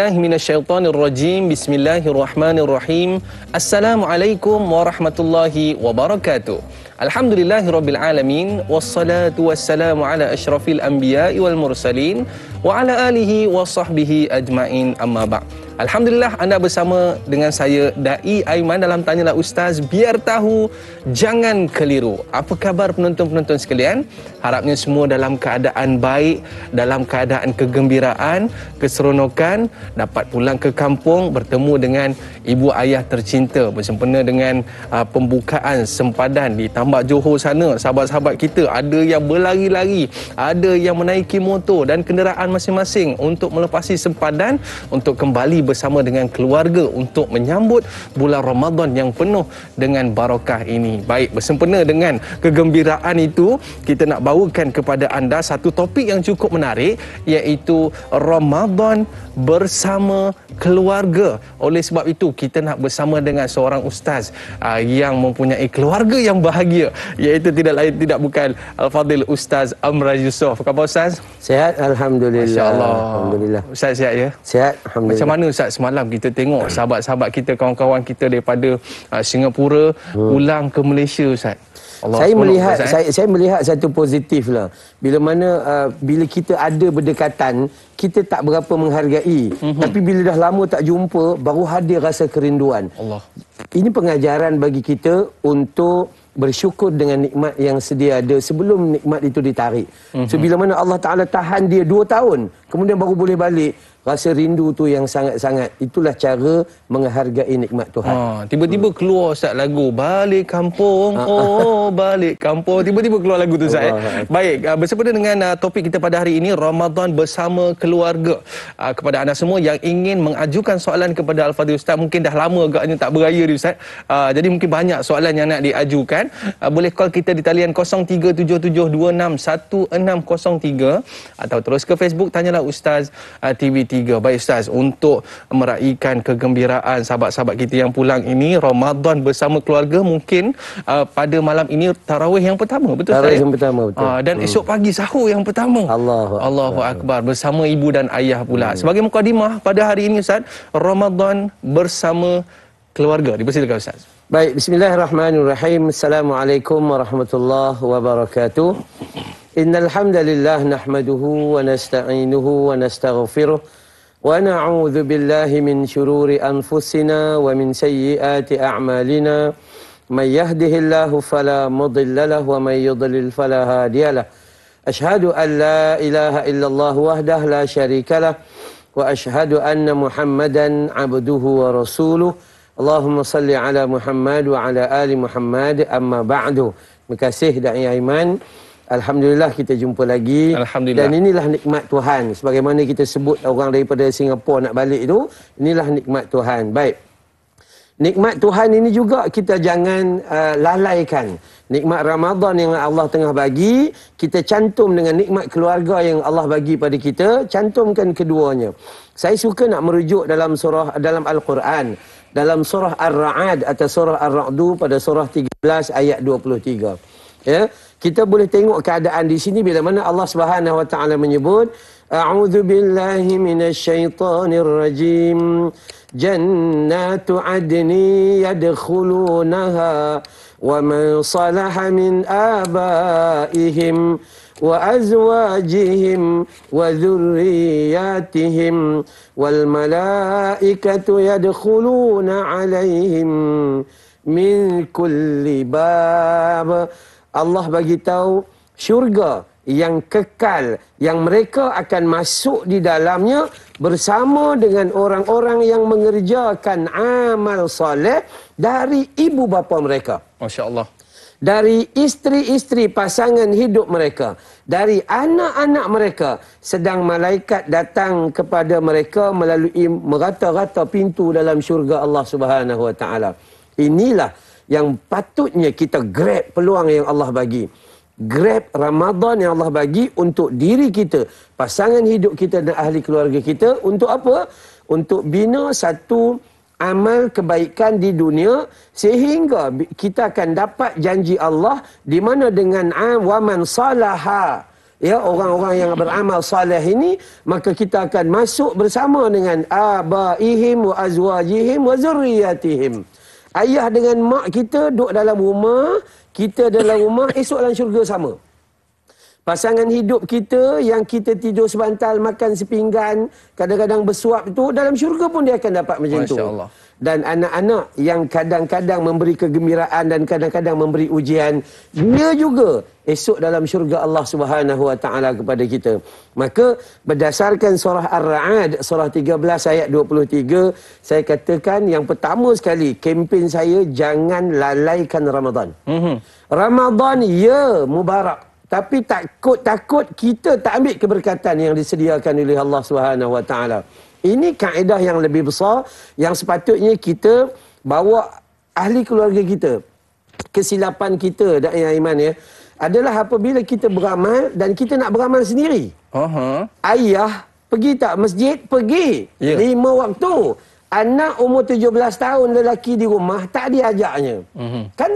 billahi minasyaitonir rajim. Bismillahirrahmanirrahim. Assalamualaikum warahmatullahi wabarakatuh. Alhamdulillahirabbil alamin wassalatu wassalamu ala asyrafil anbiya'i wal mursalin wa ala alihi wa sahbihi ajmain, amma ba'd. Alhamdulillah, anda bersama dengan saya Dai Aiman dalam Tanyalah Ustaz, biar tahu jangan keliru. Apa khabar penonton-penonton sekalian? Harapnya semua dalam keadaan baik, dalam keadaan kegembiraan, keseronokan, dapat pulang ke kampung bertemu dengan ibu ayah tercinta, bersempena dengan pembukaan sempadan di Tambak Johor sana. Sahabat-sahabat kita ada yang berlari-lari, ada yang menaiki motor dan kenderaan masing-masing untuk melepasi sempadan untuk kembali bersama dengan keluarga untuk menyambut bulan Ramadan yang penuh dengan barakah ini. Baik, bersempena dengan kegembiraan itu, kita nak bawakan kepada anda satu topik yang cukup menarik, iaitu Ramadan bersama keluarga. Oleh sebab itu, kita nak bersama dengan seorang ustaz yang mempunyai keluarga yang bahagia, iaitu tidak lain tidak bukan Al-Fadhil Ustaz Amran Yusof. Apa khabar Ustaz? Sihat, alhamdulillah. Masya-Allah. Alhamdulillah. Ustaz sihat ya? Sihat, alhamdulillah. Macam mana Ustaz semalam kita tengok sahabat-sahabat kita, kawan-kawan kita daripada Singapura pulang ke Malaysia Ustaz? Saya melihat satu positif lah. Bila kita ada berdekatan, kita tak berapa menghargai. Tapi bila dah lama tak jumpa, baru hadir rasa kerinduan. Allah. Ini pengajaran bagi kita untuk bersyukur dengan nikmat yang sedia ada sebelum nikmat itu ditarik. So bila mana Allah Ta'ala tahan dia 2 tahun, kemudian baru boleh balik, rasa rindu tu yang sangat-sangat. Itulah cara menghargai nikmat Tuhan. Tiba-tiba keluar Ustaz lagu Balik Kampung, oh balik kampung. Tiba-tiba keluar lagu tu Ustaz. Baik, bersempena dengan topik kita pada hari ini, Ramadan bersama keluarga. Kepada anda semua yang ingin mengajukan soalan kepada Al-Fadhil Ustaz, mungkin dah lama agaknya tak beraya ni Ustaz. Jadi mungkin banyak soalan yang nak diajukan. Boleh call kita di talian 0377261603 atau terus ke Facebook Tanyalah Ustaz TV3. Baik Ustaz, untuk meraihkan kegembiraan sahabat-sahabat kita yang pulang ini, Ramadan bersama keluarga, mungkin pada malam ini tarawih yang pertama, betul Ustaz? Tarawih yang pertama, betul. Dan esok pagi sahur yang pertama. Allahu Akbar, bersama ibu dan ayah pula. Sebagai mukadimah pada hari ini Ustaz, Ramadan bersama keluarga. Dipersilakan Ustaz. Baik, bismillahirrahmanirrahim. Assalamualaikum warahmatullahi wabarakatuh. Innal hamdalillah nahmaduhu wa nasta'inuhu wa nastaghfiruh wa na'udzu billahi min shururi anfusina wa min sayyiati a'malina. May yahdihillahu fala mudilla lahu wa may yudlil fala hadiyalah. Ashhadu an la ilaha illallah wahdahu la syarikalah wa ashhadu anna Muhammadan 'abduhu wa rasuluh. Allahumma salli ala Muhammad wa ala ali Muhammad, amma ba'du. Terima kasih Dai Aiman. Alhamdulillah kita jumpa lagi. Alhamdulillah. Dan inilah nikmat Tuhan. Sebagaimana kita sebut orang daripada Singapura nak balik itu, inilah nikmat Tuhan. Baik. Nikmat Tuhan ini juga kita jangan lalaikan. Nikmat Ramadan yang Allah tengah bagi, kita cantum dengan nikmat keluarga yang Allah bagi pada kita, cantumkan keduanya. Saya suka nak merujuk dalam Al-Quran, dalam surah Ar-Ra'd atau surah Ar-Ra'du pada surah 13 ayat 23. Ya, kita boleh tengok keadaan di sini bila mana Allah Subhanahu wa taala menyebut, a'udzu billahi minasyaitonir rajim. Jannatu adni yadkhulunaha wa man salaha min abaihim wa azwajihim wa dhurriyyatihim wal malaikatu yadkhuluna alaihim min kulli bab. Allah bagi tahu syurga yang kekal, yang mereka akan masuk di dalamnya bersama dengan orang-orang yang mengerjakan amal soleh dari ibu bapa mereka. Masya Allah. Dari isteri-isteri pasangan hidup mereka, dari anak-anak mereka, sedang malaikat datang kepada mereka melalui merata-rata pintu dalam syurga Allah Subhanahu wa taala. Inilah yang patutnya kita grab peluang yang Allah bagi. Grab Ramadan yang Allah bagi untuk diri kita, pasangan hidup kita dan ahli keluarga kita. Untuk apa? Untuk bina satu amal kebaikan di dunia sehingga kita akan dapat janji Allah di mana dengan waman salaha ya, orang-orang yang beramal saleh ini, maka kita akan masuk bersama dengan abaihim wa azwajihim wa zurriyatihim. Ayah dengan mak kita duduk dalam rumah, kita dalam rumah, esok dalam syurga sama. Pasangan hidup kita yang kita tidur sebantal, makan sepinggan, kadang-kadang bersuap itu, dalam syurga pun dia akan dapat macam tu. Masya Allah. Dan anak-anak yang kadang-kadang memberi kegembiraan dan kadang-kadang memberi ujian, dia juga esok dalam syurga Allah Subhanahu Wa Taala kepada kita. Maka berdasarkan surah Ar-Ra'd, surah 13 ayat 23, saya katakan yang pertama sekali, kempen saya, jangan lalaikan Ramadan. Ramadan, ya, mubarak. Tapi takut kita tak ambil keberkatan yang disediakan oleh Allah Subhanahu Wa Taala. Ini kaedah yang lebih besar yang sepatutnya kita bawa ahli keluarga kita. Kesilapan kita, Dai Aiman, ya, adalah apabila kita beramal dan kita nak beramal sendiri. Ayah pergi tak masjid? Pergi. 5 waktu. Anak umur 17 tahun lelaki di rumah tak diajaknya. Kan.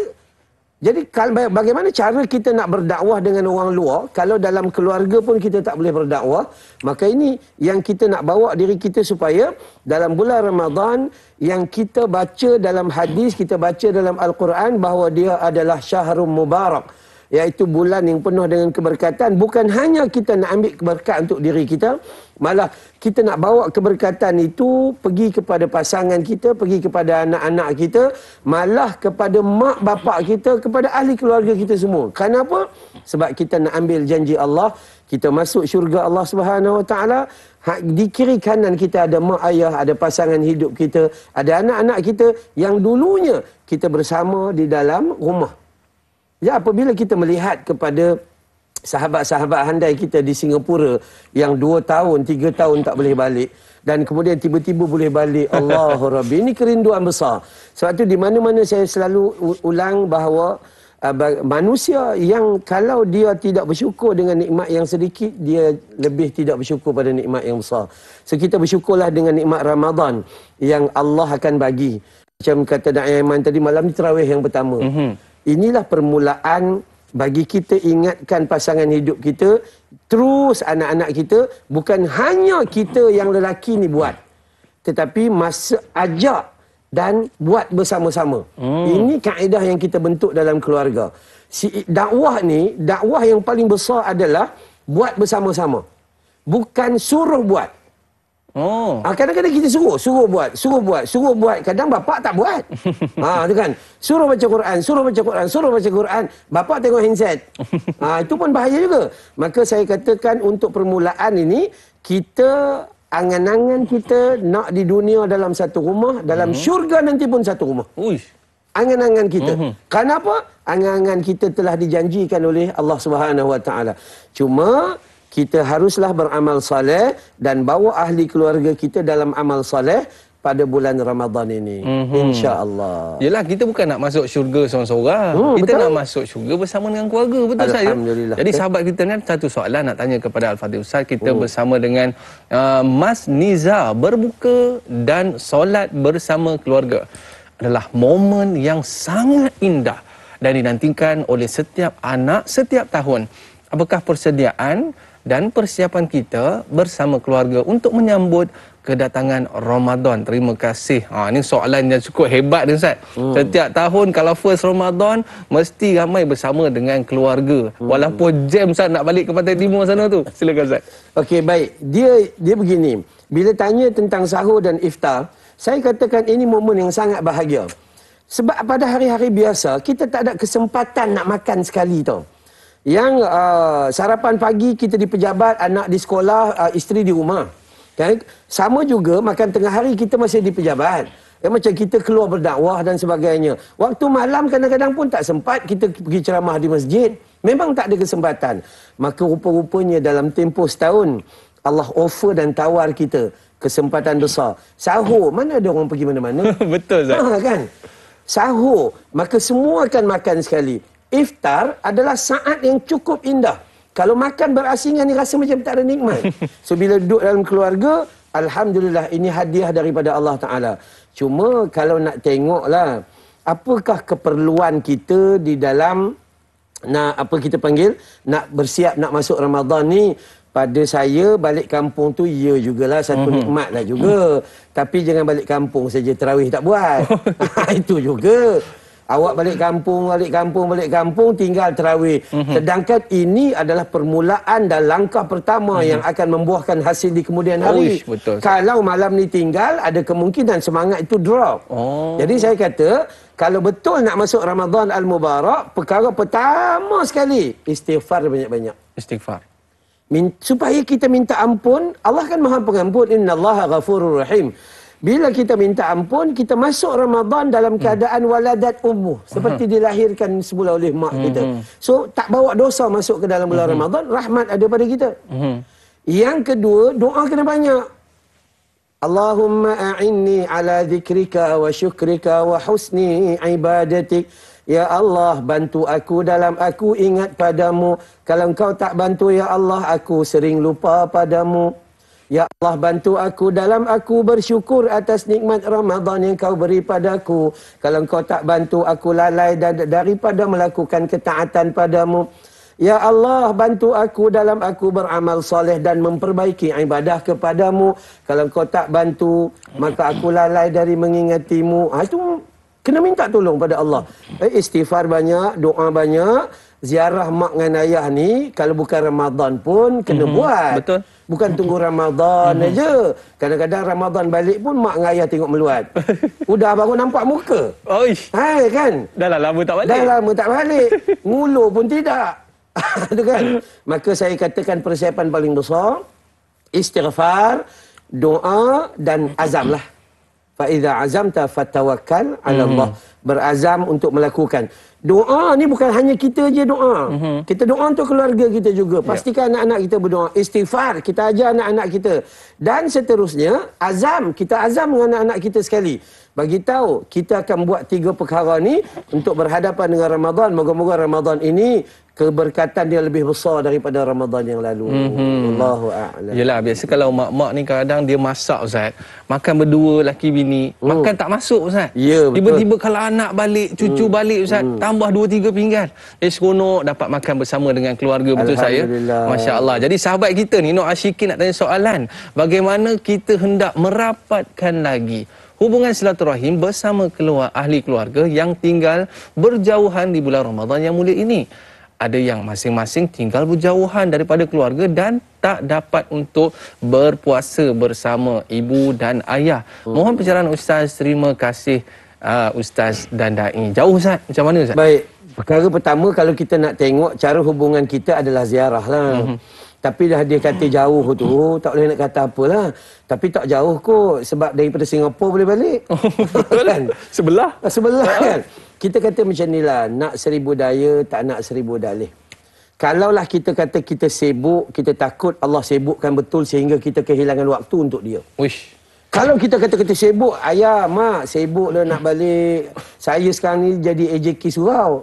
Jadi bagaimana cara kita nak berdakwah dengan orang luar kalau dalam keluarga pun kita tak boleh berdakwah? Maka ini yang kita nak bawa diri kita supaya dalam bulan Ramadan yang kita baca dalam hadis, kita baca dalam Al-Quran bahawa dia adalah syahrul mubarak, iaitu bulan yang penuh dengan keberkatan. Bukan hanya kita nak ambil keberkatan untuk diri kita, malah kita nak bawa keberkatan itu pergi kepada pasangan kita, pergi kepada anak-anak kita, malah kepada mak bapak kita, kepada ahli keluarga kita semua. Kenapa? Sebab kita nak ambil janji Allah, kita masuk syurga Allah Subhanahu Wa Taala. Di kiri kanan kita ada mak ayah, ada pasangan hidup kita, ada anak-anak kita yang dulunya kita bersama di dalam rumah. Ya, apabila kita melihat kepada sahabat-sahabat handai kita di Singapura yang 2 tahun, 3 tahun tak boleh balik dan kemudian tiba-tiba boleh balik, Allahu Rabbi, ini kerinduan besar. Sebab tu di mana-mana saya selalu ulang bahawa manusia yang kalau dia tidak bersyukur dengan nikmat yang sedikit, dia lebih tidak bersyukur pada nikmat yang besar. So kita bersyukurlah dengan nikmat Ramadan yang Allah akan bagi. Macam kata Dai Aiman tadi, malam ni tarawih yang pertama. Inilah permulaan bagi kita ingatkan pasangan hidup kita, terus anak-anak kita, bukan hanya kita yang lelaki ni buat, tetapi masa ajak dan buat bersama-sama. Ini kaedah yang kita bentuk dalam keluarga. Dakwah ni, dakwah yang paling besar adalah buat bersama-sama. Bukan suruh buat. Kadang-kadang kita suruh buat. Kadang bapak tak buat. Tu kan. Suruh baca Quran. Bapak tengok handset. Itu pun bahaya juga. Maka saya katakan untuk permulaan ini, kita angan-angan kita nak di dunia dalam satu rumah, dalam syurga nanti pun satu rumah. Angan-angan kita. Kenapa? Angan-angan kita telah dijanjikan oleh Allah Subhanahu Wa Taala. Cuma kita haruslah beramal soleh dan bawa ahli keluarga kita dalam amal soleh pada bulan Ramadan ini. InsyaAllah. Yelah, kita bukan nak masuk syurga seorang-seorang. Kita nak masuk syurga bersama dengan keluarga. Betul saja. Alhamdulillah. Jadi sahabat kita ni ada satu soalan nak tanya kepada Al-Fadhil Ustaz. Kita bersama dengan Mas Niza. Berbuka dan solat bersama keluarga adalah momen yang sangat indah dan dinantikan oleh setiap anak setiap tahun. Apakah persediaan dan persiapan kita bersama keluarga untuk menyambut kedatangan Ramadan? Terima kasih. Ini soalan yang cukup hebat ni, Ustaz. Setiap tahun kalau first Ramadan mesti ramai bersama dengan keluarga. Walaupun jam Ustaz nak balik ke Pantai Timur sana tu. Silakan Ustaz. Okey, baik. Dia begini. Bila tanya tentang sahur dan iftar, saya katakan ini momen yang sangat bahagia. Sebab pada hari-hari biasa kita tak ada kesempatan nak makan sekali tau. Yang sarapan pagi kita di pejabat, anak di sekolah, isteri di rumah. Okay? Sama juga makan tengah hari kita masih di pejabat. Macam kita keluar berdakwah dan sebagainya. Waktu malam kadang-kadang pun tak sempat kita pergi ceramah di masjid. Memang tak ada kesempatan. Maka rupa-rupanya dalam tempoh setahun, Allah offer dan tawar kita kesempatan besar. Sahur, mana ada orang pergi mana-mana? Betul, Ustaz. Kan? Sahur, maka semua akan makan sekali. Iftar adalah saat yang cukup indah. Kalau makan berasingan ni rasa macam tak ada nikmat. So bila duduk dalam keluarga, alhamdulillah ini hadiah daripada Allah Ta'ala. Cuma kalau nak tengoklah, apakah keperluan kita di dalam apa kita panggil, nak bersiap nak masuk Ramadan ni, pada saya balik kampung tu ya jugalah satu nikmat lah juga. Tapi jangan balik kampung saja tarawih tak buat. Itu juga. Awak balik kampung, tinggal tarawih. Sedangkan ini adalah permulaan dan langkah pertama yang akan membuahkan hasil di kemudian hari. Betul. Kalau malam ni tinggal, ada kemungkinan semangat itu drop. Jadi saya kata, kalau betul nak masuk Ramadan Al-Mubarak, perkara pertama sekali, istighfar banyak-banyak. Istighfar. Supaya kita minta ampun, Allah kan Maha Pengampun, innallaha ghafurur rahim. Bila kita minta ampun, kita masuk Ramadan dalam keadaan waladat ummuh, seperti dilahirkan semula oleh mak kita. So tak bawa dosa masuk ke dalam bulan Ramadan, rahmat ada pada kita. Yang kedua, doa kena banyak. Allahumma a'inni ala dzikrika wa syukrika wa husni ibadatik. Ya Allah, bantu aku dalam aku ingat padamu. Kalau engkau tak bantu, ya Allah, aku sering lupa padamu. Ya Allah, bantu aku dalam aku bersyukur atas nikmat Ramadan yang kau beri padaku. Kalau engkau tak bantu, aku lalai daripada melakukan ketaatan padamu. Ya Allah, bantu aku dalam aku beramal soleh dan memperbaiki ibadah kepadamu. Kalau engkau tak bantu, maka aku lalai dari mengingatimu. Itu kena minta tolong pada Allah. Istighfar banyak, doa banyak. Ziarah mak dengan ayah ni, kalau bukan Ramadan pun kena buat. Betul. Bukan tunggu Ramadan aja. Kadang-kadang Ramadan balik pun mak dengan ayah tengok meluat. Udah baru nampak muka. Hai kan? Dah lama tak balik. Dah lama tak balik. Ngulu pun tidak. Itu kan? Maka saya katakan persiapan paling besar, istighfar, doa dan azam lah. Fa idza azamta fatawakkal 'ala Allah. Berazam untuk melakukan. Doa ni bukan hanya kita je doa. Kita doa untuk keluarga kita juga. Pastikan anak-anak kita berdoa. Istighfar, kita ajar anak-anak kita. Dan seterusnya, azam, kita azam dengan anak-anak kita sekali. Bagi tahu kita akan buat 3 perkara ni untuk berhadapan dengan Ramadan. Moga-moga Ramadan ini keberkatan dia lebih besar daripada Ramadan yang lalu. Allahu a'lam. Yelah, biasa kalau mak-mak ni kadang dia masak, Ustaz. Makan berdua laki bini, makan tak masuk, Ustaz. Ya, betul. Tiba-tiba kalau anak balik, cucu balik, Ustaz, tambah 2-3 pinggan. Seronok dapat makan bersama dengan keluarga, betul saya? Masya Allah. Jadi sahabat kita ni, Nur Ashikin nak tanya soalan. Bagaimana kita hendak merapatkan lagi hubungan silaturahim bersama ahli keluarga yang tinggal berjauhan di bulan Ramadan yang mulia ini? Ada yang masing-masing tinggal berjauhan daripada keluarga dan tak dapat untuk berpuasa bersama ibu dan ayah. Mohon pencerahan Ustaz. Terima kasih Ustaz dan Da'i. Jauh, Ustaz. Macam mana, Ustaz? Baik. Perkara pertama, kalau kita nak tengok, cara hubungan kita adalah ziarah lah. Tapi dah dia kata jauh tu, tak boleh nak kata apalah. Tapi tak jauh kot, sebab daripada Singapura boleh balik. Kan? Sebelah kan? Kita kata macam ni lah, nak 1000 daya, tak nak 1000 dalih. Kalaulah kita kata kita sibuk, kita takut Allah sibukkan betul sehingga kita kehilangan waktu untuk dia. Wish. Kalau kita kata kita sibuk, ayah, mak, sibuk dah nak balik. Saya sekarang ni jadi AJK surau.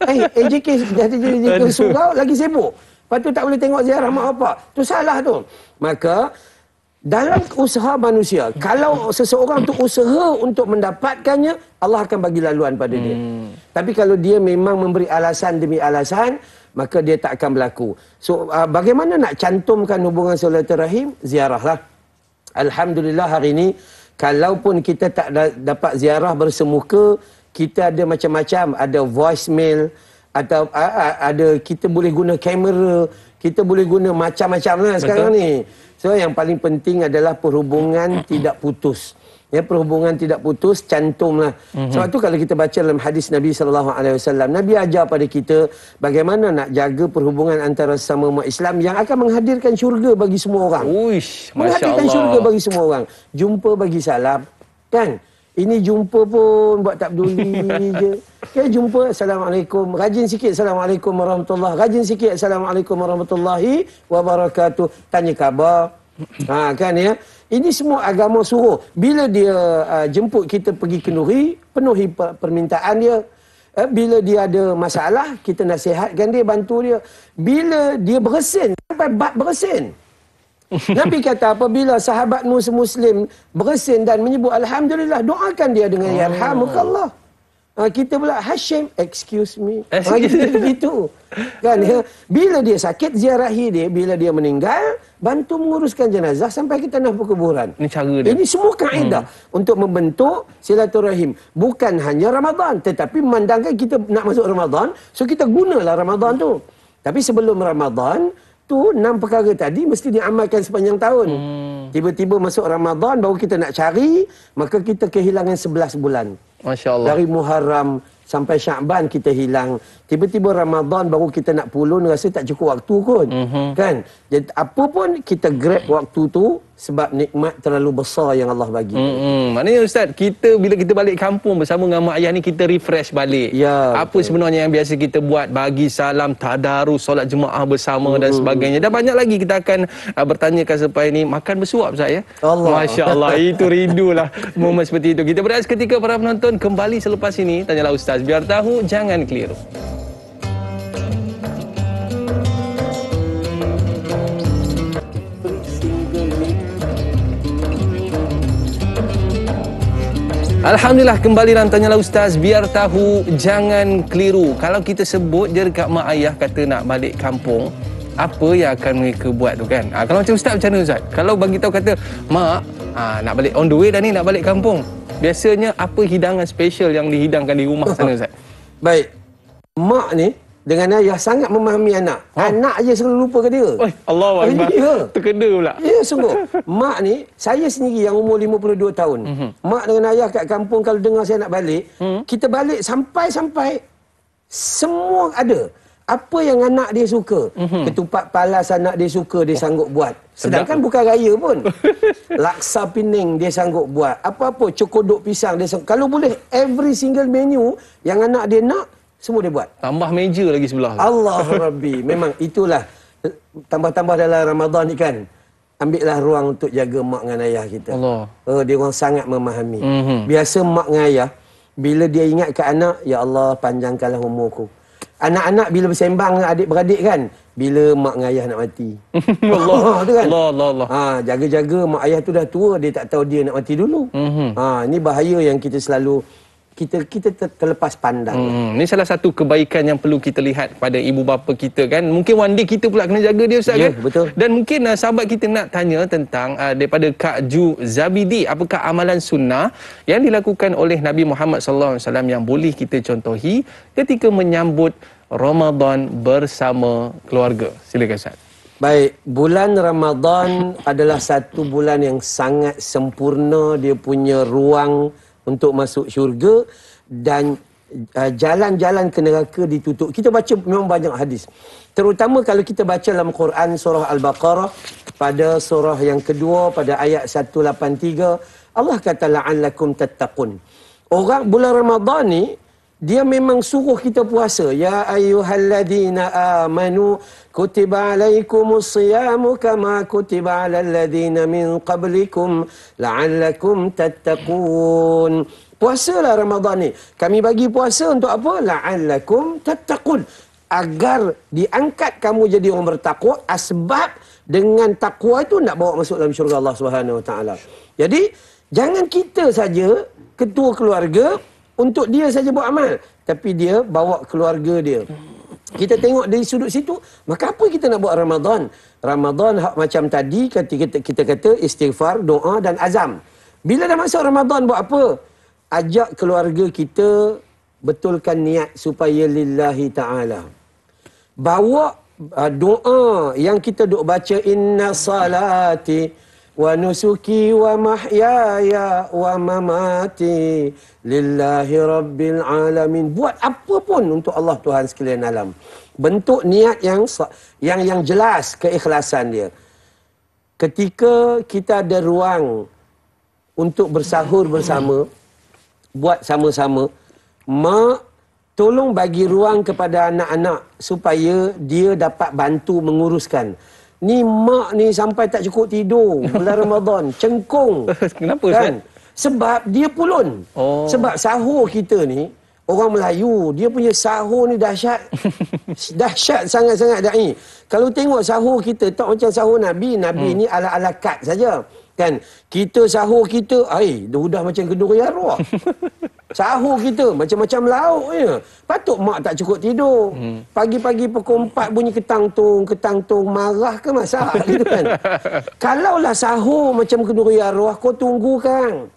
AJK jadi AJK surau, lagi sibuk. Lepas tu tak boleh tengok ziarah mak bapak. Tu salah tu. Maka, dalam usaha manusia, kalau seseorang tu usaha untuk mendapatkannya, Allah akan bagi laluan pada dia. Tapi kalau dia memang memberi alasan demi alasan, maka dia tak akan berlaku. So, bagaimana nak cantumkan hubungan silaturahim? Ziarahlah. Alhamdulillah hari ini, kalaupun kita tak dapat ziarah bersemuka, kita ada macam-macam. Ada voicemail, atau ada kita boleh guna kamera, kita boleh guna macam-macam lah sekarang ni. So yang paling penting adalah perhubungan tidak putus. Ya, perhubungan tidak putus, cantumlah. Sebab tu kalau kita baca dalam hadis Nabi SAW, Nabi ajar pada kita bagaimana nak jaga perhubungan antara sesama umat Islam yang akan menghadirkan syurga bagi semua orang. Uish, menghadirkan syurga bagi semua orang. Jumpa bagi salam, kan? Ini jumpa pun buat tak peduli je. Ya, jumpa, Assalamualaikum. Rajin sikit, Assalamualaikum warahmatullahi. Rajin sikit, Assalamualaikum warahmatullahi wabarakatuh. Tanya khabar. Kan ya. Ini semua agama suruh. Bila dia jemput kita pergi kenduri, penuhi permintaan dia. Bila dia ada masalah, kita nasihatkan dia, bantu dia. Bila dia bersin, sampai bab bersin. Nabi kata apabila sahabatmu semuslim bersin dan menyebut Alhamdulillah, doakan dia dengan Yarhamukallah. Kita pula Hashim, excuse me. Kita begitu. Kan ya? Bila dia sakit, ziarahi dia. Bila dia meninggal, bantu menguruskan jenazah sampai ke tanah perkuburan. Ini cara dia. Ini semua kaedah untuk membentuk silaturahim. Bukan hanya Ramadan, tetapi memandangkan kita nak masuk Ramadan, so kita gunalah Ramadan tu. Tapi sebelum Ramadan tu 6 perkara tadi mesti diamalkan sepanjang tahun. Tiba-tiba masuk Ramadan baru kita nak cari, maka kita kehilangan 11 bulan. Masya Allah. Dari Muharram sampai Sya'ban kita hilang. Tiba-tiba Ramadan baru kita nak pulun, rasa tak cukup waktu kot. Kan? Jadi apa pun kita grab waktu tu sebab nikmat terlalu besar yang Allah bagi. Maknanya Ustaz, kita bila kita balik kampung bersama dengan mak ayah ni, kita refresh balik. Ya, apa sebenarnya yang biasa kita buat, bagi salam, tadarus, solat jemaah bersama dan sebagainya. Dan banyak lagi kita akan bertanyakan sampai ni. Makan bersuap Ustaz ya. Allah. Masya Allah, itu rindulah momen seperti itu. Kita berehat seketika para penonton, kembali selepas ini. Tanyalah Ustaz, biar tahu jangan keliru. Alhamdulillah, kembali dalam Tanyalah Ustaz, biar tahu jangan keliru. Kalau kita sebut dia dekat mak ayah kata nak balik kampung, apa yang akan mereka buat tu kan? Kalau macam Ustaz macam mana Ustaz? Kalau bagi tahu kata mak nak balik on the way dah ni, nak balik kampung, biasanya apa hidangan special yang dihidangkan di rumah sana Ustaz? Baik. Mak ni dengan ayah sangat memahami anak. Anak je selalu lupa ke dia. Allahu Akbar. Ya. Terkena pula. Ya, sungguh. Mak ni, saya sendiri yang umur 52 tahun. Mak dengan ayah kat kampung kalau dengar saya nak balik, kita balik sampai-sampai semua ada. Apa yang anak dia suka. Ketupat palas anak dia suka, dia sanggup buat. Sedangkan bukan raya pun. Laksa Pening dia sanggup buat. Apa-apa, cokodok pisang dia sanggup. Kalau boleh, every single menu yang anak dia nak, semua dia buat. Tambah meja lagi sebelah. Allah Rabbi. Memang itulah. Tambah-tambah dalam Ramadan ni kan. Ambillah ruang untuk jaga mak dengan ayah kita. Allah. Dia orang sangat memahami. Biasa mak dengan ayah, bila dia ingat ke anak, ya Allah panjangkanlah umurku. Anak-anak bila bersembang dengan adik-beradik kan, bila mak dengan ayah nak mati. Allah. Tu kan? Allah. Jaga-jaga mak ayah tu dah tua, dia tak tahu dia nak mati dulu. Ini bahaya yang kita selalu kita terlepas pandang. Ini salah satu kebaikan yang perlu kita lihat pada ibu bapa kita kan. Mungkin one day kita pula kena jaga dia Ustaz kan? Betul. Dan mungkin sahabat kita nak tanya tentang daripada Kak Ju Zabidi, apakah amalan sunnah yang dilakukan oleh Nabi Muhammad SAW yang boleh kita contohi ketika menyambut Ramadan bersama keluarga? Silakan Ustaz. Baik, bulan Ramadan adalah satu bulan yang sangat sempurna. Dia punya ruang untuk masuk syurga dan jalan-jalan ke neraka ditutup. Kita baca memang banyak hadis. Terutama kalau kita baca dalam Quran surah Al-Baqarah pada surah yang kedua pada ayat 183, Allah kata la'allakum tattaqun. Orang bulan Ramadan ni dia memang suruh kita puasa. Ya ayyuhalladzina amanu kutiba alaikumus siyamu kama kutiba alal ladzina min qablikum la'allakum tattaqun. Puasalah Ramadan ni. Kami bagi puasa untuk apa? La'allakum tattaqun. Agar diangkat kamu jadi orang bertakwa, asbab dengan takwa itu nak bawa masuk dalam syurga Allah Subhanahu Wa Taala. Jadi jangan kita saja ketua keluarga untuk dia saja buat amal, tapi dia bawa keluarga dia. Kita tengok dari sudut situ, maka apa kita nak buat Ramadan? Ramadan macam tadi kita kata istighfar, doa dan azam. Bila dah masuk Ramadan buat apa? Ajak keluarga kita betulkan niat supaya lillahi ta'ala. Bawa doa yang kita duk baca, inna salati wa nusuki wa mahyaya wa mamati lillahi rabbil alamin. Buat apa pun untuk Allah Tuhan sekalian alam. Bentuk niat yang jelas keikhlasan dia. Ketika kita ada ruang untuk bersahur bersama, buat sama-sama, mak tolong bagi ruang kepada anak-anak supaya dia dapat bantu menguruskan. Ni mak ni sampai tak cukup tidur bulan Ramadan, cengkung. Kenapa kan? Sebab dia pulun. Sebab sahur kita ni, orang Melayu, dia punya sahur ni dahsyat. Dahsyat sangat-sangat da'i. Kalau tengok sahur kita, tak macam sahur Nabi. Nabi ni ala-ala kad saja. Kan? Kita sahur kita, dah macam kenduri arwah. Sahur kita macam-macam lauk je. Patut mak tak cukup tidur. Pagi-pagi pukul 4 bunyi ketang-tung, marah ke masak gitu kan. Kalaulah sahur macam kenduri arwah, kau tunggu kan.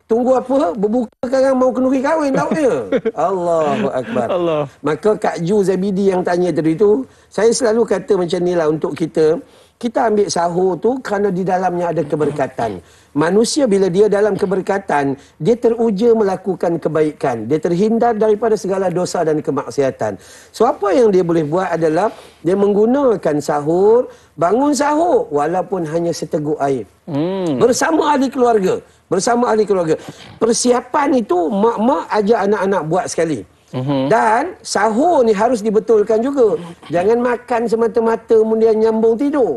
Tunggu apa? Berbuka kan mau kenduri kahwin lauknya. Allahu Akbar. Allah. Maka Kak Ju Zabidi yang tanya tadi tu, saya selalu kata macam ni lah untuk kita. Kita ambil sahur tu kerana di dalamnya ada keberkatan. Manusia bila dia dalam keberkatan, dia teruja melakukan kebaikan. Dia terhindar daripada segala dosa dan kemaksiatan. So apa yang dia boleh buat adalah dia menggunakan sahur, bangun sahur walaupun hanya seteguk air. Bersama ahli keluarga. Persiapan itu mak-mak ajak anak-anak buat sekali. Dan sahur ni harus dibetulkan juga. Jangan makan semata-mata kemudian nyambung tidur.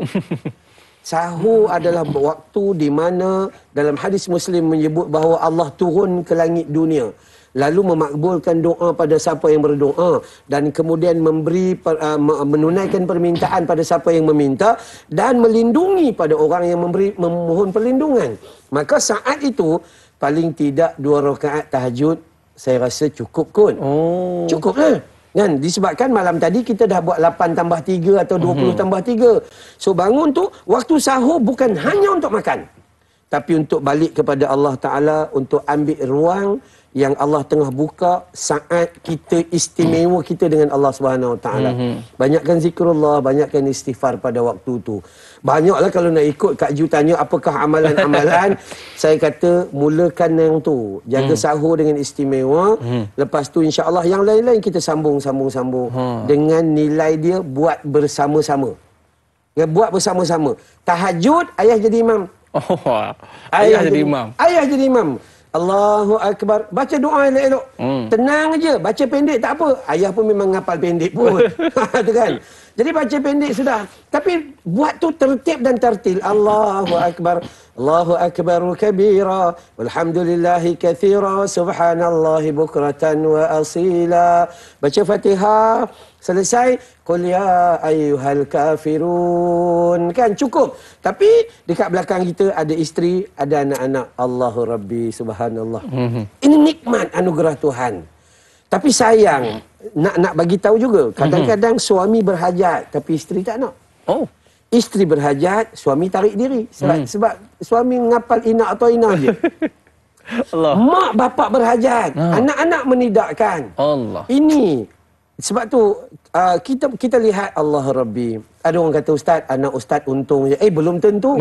Sahur adalah waktu di mana dalam hadis Muslim menyebut bahawa Allah turun ke langit dunia, lalu memakbulkan doa pada siapa yang berdoa dan kemudian menunaikan permintaan pada siapa yang meminta dan melindungi pada orang yang memohon perlindungan. Maka saat itu paling tidak 2 rakaat tahajud saya rasa cukup kot. Cukup lah. Kan? Disebabkan malam tadi kita dah buat 8 tambah 3 atau 20 tambah 3. So bangun tu, waktu sahur bukan hanya untuk makan. Tapi untuk balik kepada Allah Ta'ala, untuk ambil ruang yang Allah tengah buka saat kita istimewa kita dengan Allah Subhanahu Wa Taala. Banyakkan zikrullah, banyakkan istighfar pada waktu tu. Banyaklah kalau nak ikut Kak Ju tanya apakah amalan-amalan, saya kata mulakan yang tu. Jaga sahur dengan istimewa. Lepas tu insya-Allah yang lain-lain kita sambung dengan nilai dia buat bersama-sama. Ya, buat bersama-sama. Tahajud ayah jadi imam. Ayah jadi imam. Ayah jadi imam. Allahu Akbar. Baca doa elok-elok. Tenang aja. Baca pendek tak apa. Ayah pun memang ngapal pendek pun. Itu kan. Jadi baca pendek sudah. Tapi buat tu tertib dan tertil. Allahu Akbar. Allahu Akbar kabira. Walhamdulillahi kathira. Subhanallahi bukratan wa asila. Baca Fatihah. Selesai. Qul ya ayyuhal kafirun. Kan cukup. Tapi dekat belakang kita ada isteri, ada anak-anak. Allahu Rabbi subhanallah. Ini nikmat anugerah Tuhan. Tapi sayang, nak bagi tahu juga. Kadang-kadang suami berhajat tapi isteri tak nak. Isteri berhajat, suami tarik diri. Sebab suami ngapal ina atau ina je. Allah. Mak bapak berhajat, anak-anak menidakkan. Allah. Ini sebab tu kita lihat Allah Rabbi. Ada orang kata ustaz, anak ustaz untung je. Belum tentu.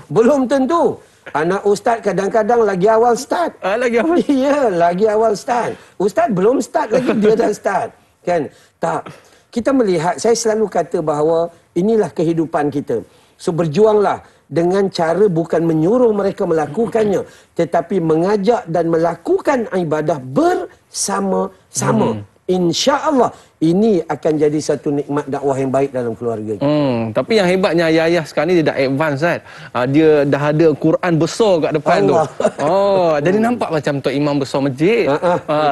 Belum tentu. Anak ustaz kadang-kadang lagi awal start. Lagi awal. Ya, lagi awal start. Ustaz belum start lagi dia dah start. Kan? Tak. Kita melihat, saya selalu kata bahawa inilah kehidupan kita. So berjuanglah dengan cara bukan menyuruh mereka melakukannya, tetapi mengajak dan melakukan ibadah bersama-sama. Insya-Allah ini akan jadi satu nikmat dakwah yang baik dalam keluarga kita. Tapi yang hebatnya ayah-ayah sekarang ni dia dah advance kan. Dia dah ada Quran besar kat depan Allah. Tu. Jadi nampak macam Tok Imam besar masjid.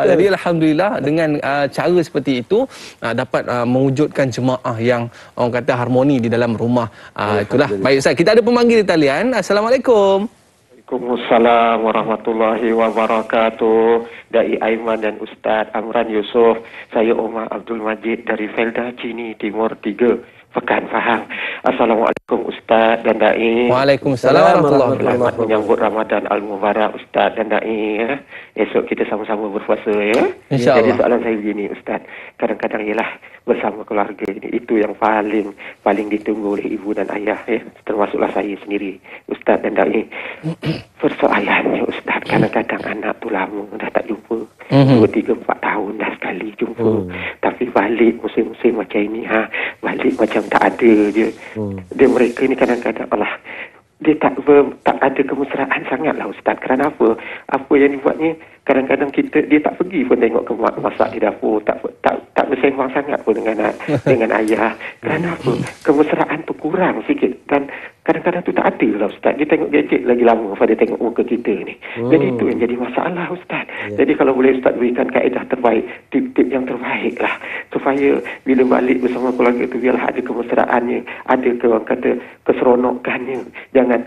Jadi alhamdulillah dengan cara seperti itu dapat mewujudkan jemaah yang orang kata harmoni di dalam rumah. Itulah. Baik Ustaz, kita ada pemanggil di talian. Assalamualaikum. Waalaikumsalam warahmatullahi wabarakatuh. Dai Aiman dan Ustaz Amran Yusof. Saya Omar Abdul Majid dari Felda Cini Timur 3, Pekan Faham. Assalamualaikum Ustaz dan Dai. Waalaikumsalam warahmatullahi wabarakatuh. Selamat menyambut Ramadan Al-Mubarak Ustaz dan Dai. Esok kita sama-sama berpuasa ya. InsyaAllah. Jadi soalan saya begini Ustaz. Kadang-kadang ialah bersama keluarga ini, itu yang paling ditunggu oleh ibu dan ayah ya. Termasuklah saya sendiri Ustaz dan Dai. Persoalannya Ustaz, kadang-kadang anak tu lama dah tak jumpa. 2, 3, 4 tahun dah sekali jumpa. Tapi balik musim-musim macam ini balik macam tak ada je. Dia mereka ni kadang-kadang dia tak ada kemesraan sangatlah Ustaz. Kerana apa? Apa yang dibuatnya kadang-kadang dia tak pergi pun tengok ke mak masak di dapur, tak bersembang sangat pun dengan ayah. Kerana apa? Kemesraan tu kurang sikit dan kadang-kadang tu tak ada lah Ustaz. Dia tengok gadget lagi lama pada tengok muka kita ni. Jadi itu yang jadi masalah Ustaz. Jadi kalau boleh Ustaz berikan kaedah terbaik, tip-tip yang terbaik lah, supaya bila balik bersama keluarga tu biarlah ada kemesraannya, ada orang kata keseronokannya. Jangan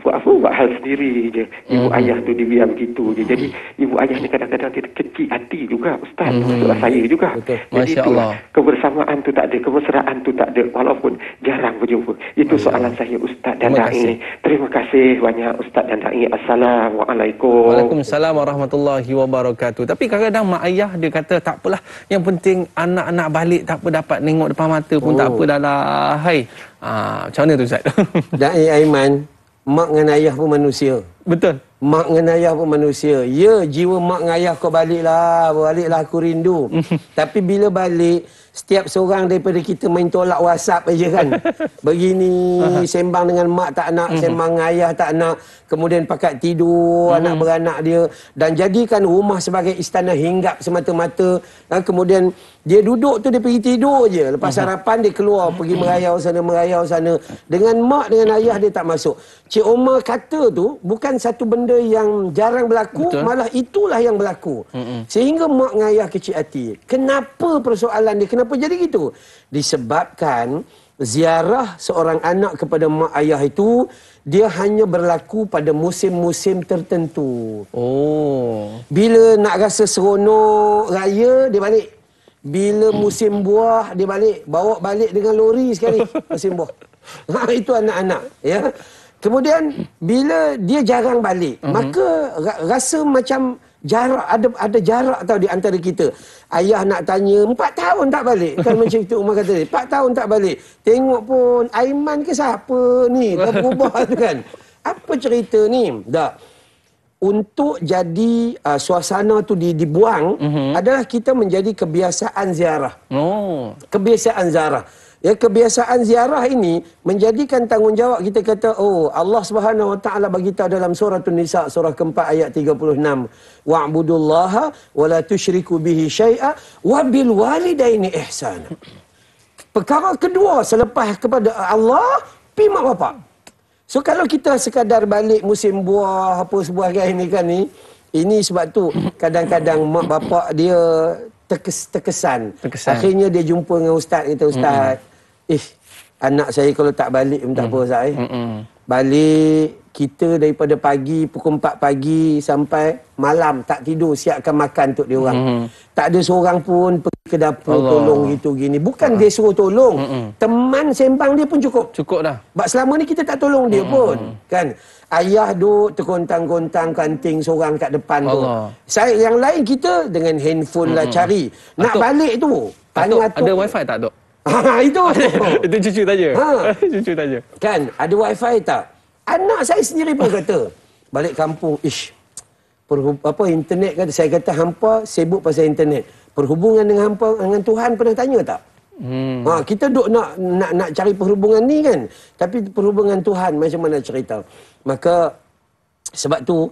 buat hal sendiri je. Ibu ayah tu dibiar begitu je. Jadi ibu ayah ni kadang-kadang dia kecil hati juga, Ustaz. Maksudlah saya juga. Betul. Jadi Masya itulah, Allah. kebersamaan tu tak ada, kemesraan tu tak ada, walaupun jarang berjumpa. Itu soalan saya, Ustaz dan Terima Da'i. Terima kasih banyak, Ustaz dan Da'i. Assalamualaikum. Waalaikumsalam warahmatullahi wabarakatuh. Tapi kadang-kadang mak ayah dia kata tak apalah, yang penting anak-anak balik tak apa, dapat tengok depan mata pun tak apa dah lah. Hai. Macam mana tu Ustaz? Da'i Aiman, mak dengan ayah pun manusia. Betul. Mak dengan ayah pun manusia. Ya, jiwa mak dengan ayah kau baliklah aku rindu. Tapi bila balik, setiap seorang daripada kita main tolak WhatsApp aja kan. Begini, sembang dengan mak tak nak, sembang dengan ayah tak nak. Kemudian pakat tidur anak beranak dia. Dan jadikan rumah sebagai istana hinggap semata-mata. Dan kemudian dia duduk tu, dia pergi tidur je. Lepas sarapan dia keluar, pergi merayau sana. Dengan mak, dengan ayah dia tak masuk. Cik Omar kata tu bukan satu benda yang jarang berlaku. Betul. Malah itulah yang berlaku. Sehingga mak dengan ayah kecil hati. Kenapa persoalan dia? Kenapa jadi gitu? Disebabkan ziarah seorang anak kepada mak ayah itu, dia hanya berlaku pada musim-musim tertentu. Bila nak rasa seronok raya, dia balik. Bila musim buah, dia balik. Bawa balik dengan lori sekali musim buah. Itu anak-anak, ya. Kemudian bila dia jarang balik, maka rasa macam jarak, ada jarak tau di antara kita. Ayah nak tanya, 4 tahun tak balik. Kan macam itu Umar kata, 4 tahun tak balik. Tengok pun, Aiman ke siapa ni? Dah berubah tu kan. Apa cerita ni? Tak. Untuk jadi suasana tu dibuang, adalah kita menjadi kebiasaan ziarah. Kebiasaan ziarah. Ya, kebiasaan ziarah ini menjadikan tanggungjawab kita kata, Allah Subhanahu Wa Taala bagi tahu dalam surah An-Nisa surah keempat ayat 36, wa'budullaha wa la tusyriku bihi syai'a wa bil walidaini ihsana. Perkara kedua selepas kepada Allah, pi mak bapak. So kalau kita sekadar balik musim buah apa sebuah ini kan ni, ini sebab tu kadang-kadang mak bapak dia terkesan. Akhirnya dia jumpa dengan ustaz, kata ustaz, anak saya kalau tak balik pun tak apa Ustaz. Balik kita daripada pagi pukul 4 pagi sampai malam tak tidur, siapkan makan untuk dia orang. Tak ada seorang pun pergi ke dapur tolong gitu gini. Bukan dia suruh tolong. Teman sembang dia pun cukup. Cukup dah. Sebab selama ni kita tak tolong dia pun. Kan? Ayah duk tergontang-gontang kanting seorang kat depan tu. Saya yang lain kita dengan handphone lah cari. Nak balik tu. Ada wifi tak Dok? Itu. Itu cucu tanya. Cucu tanya. Kan, ada wifi tak? Anak saya sendiri pun kata, balik kampung, internet kata, saya kata hampa sibuk pasal internet. Perhubungan dengan hampa dengan Tuhan pernah tanya tak? Kita duk nak cari perhubungan ni kan. Tapi perhubungan Tuhan macam mana cerita? Maka sebab tu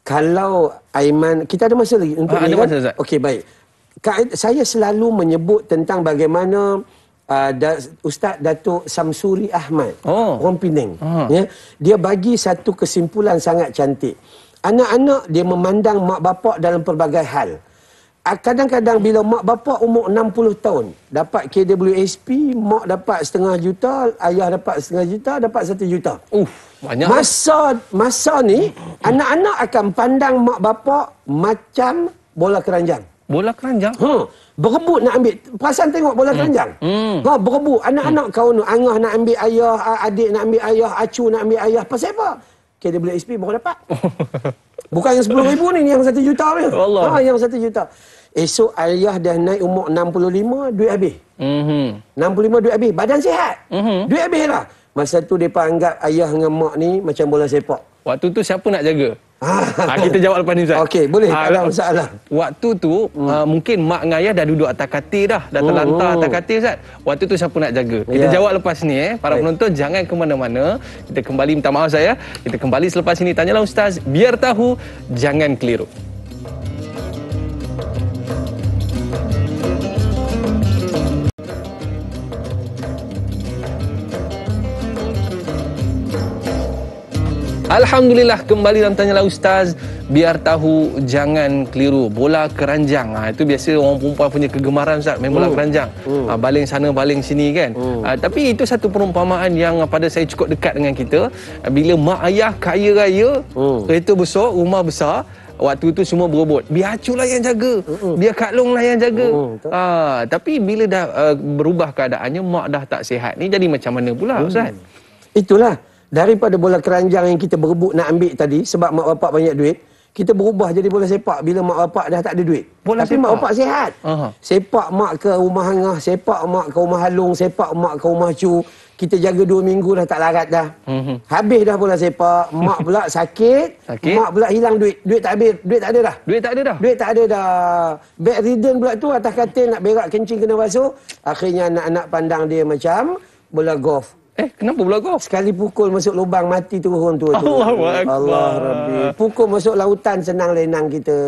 kalau Aiman, kita ada masa lagi untuk ni kan? Okey, baik. Saya selalu menyebut tentang bagaimana Ustaz Datuk Samsuri Ahmad, orang Penang, ya, dia bagi satu kesimpulan sangat cantik. Anak-anak dia memandang mak bapak dalam pelbagai hal. Kadang-kadang bila mak bapak umur 60 tahun, dapat KWSP, mak dapat setengah juta, ayah dapat setengah juta, dapat 1 juta. Banyak. Masa ni, anak-anak akan pandang mak bapak macam bola keranjang. Bola keranjang? Berebut nak ambil. Perasan tengok bola keranjang? Berebut. Anak-anak kau ni, Angah nak ambil ayah, adik nak ambil ayah, Acu nak ambil ayah. Pasal apa? KWSP baru dapat. Bukan yang 10,000 ni, yang 1 juta ni. Yang 1 juta. Esok ayah dah naik umur 65, duit habis. 65 duit habis. Badan sihat. Duit habis lah. Masa tu mereka anggap ayah dengan mak ni macam bola sepak. Waktu tu siapa nak jaga? Kita jawab lepas ni Ustaz. Okey, boleh. Tak ada masalah. Waktu tu mungkin mak dengan ayah dah duduk atas katil dah terlantar atas katil Ustaz. Waktu tu siapa nak jaga? Kita jawab lepas ni Para penonton jangan ke mana-mana. Kita kembali, minta maaf saya. Kita kembali selepas ini. Tanyalah Ustaz, biar tahu, jangan keliru. Alhamdulillah, kembali dalam Tanyalah Ustaz. Biar tahu, jangan keliru. Bola keranjang. Itu biasa orang perempuan punya kegemaran, Ustaz. Main bola keranjang. Baling sana, baling sini kan. Tapi itu satu perumpamaan yang pada saya cukup dekat dengan kita. Bila mak ayah kaya raya, kereta besar, rumah besar, waktu tu semua berebut. Biar aculah yang jaga. Biar Kak Long lah yang jaga. Tapi bila dah berubah keadaannya, mak dah tak sihat ni, jadi macam mana pula, Ustaz? Itulah. Daripada bola keranjang yang kita berebut nak ambil tadi, sebab mak bapak banyak duit, kita berubah jadi bola sepak bila mak bapak dah tak ada duit. Bola Tapi sepak? mak bapak sihat. Sepak mak ke rumah hangah, sepak mak ke rumah halung, sepak mak ke rumah cu. Kita jaga 2 minggu dah tak larat dah. Habis dah bola sepak, mak pula sakit, mak pula hilang duit. Duit tak habis, duit tak ada dah. Duit tak ada dah? Duit tak ada dah. Bedridden pula tu, atas katil nak berak kencing kena basuh. Akhirnya anak-anak pandang dia macam bola golf. Kenapa bola golf? Sekali pukul masuk lubang, mati turun orang tua tu. Allahu Akbar. Allah Rabbi. Pukul masuk lautan, senang lenang kita.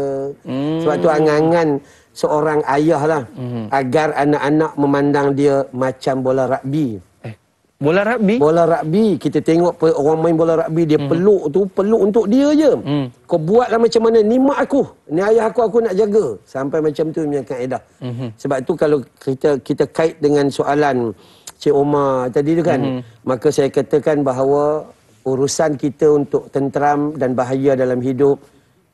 Sebab tu angan-angan seorang ayah lah. Agar anak-anak memandang dia macam bola rugby. Bola rugby? Bola rugby. Kita tengok orang main bola rugby, dia peluk tu, peluk untuk dia je. Kau buatlah macam mana, ni mak aku, ni ayah aku nak jaga. Sampai macam tu punya kaedah. Sebab tu kalau kita kait dengan soalan Cik Omar tadi tu kan, maka saya katakan bahawa urusan kita untuk tenteram dan bahagia dalam hidup,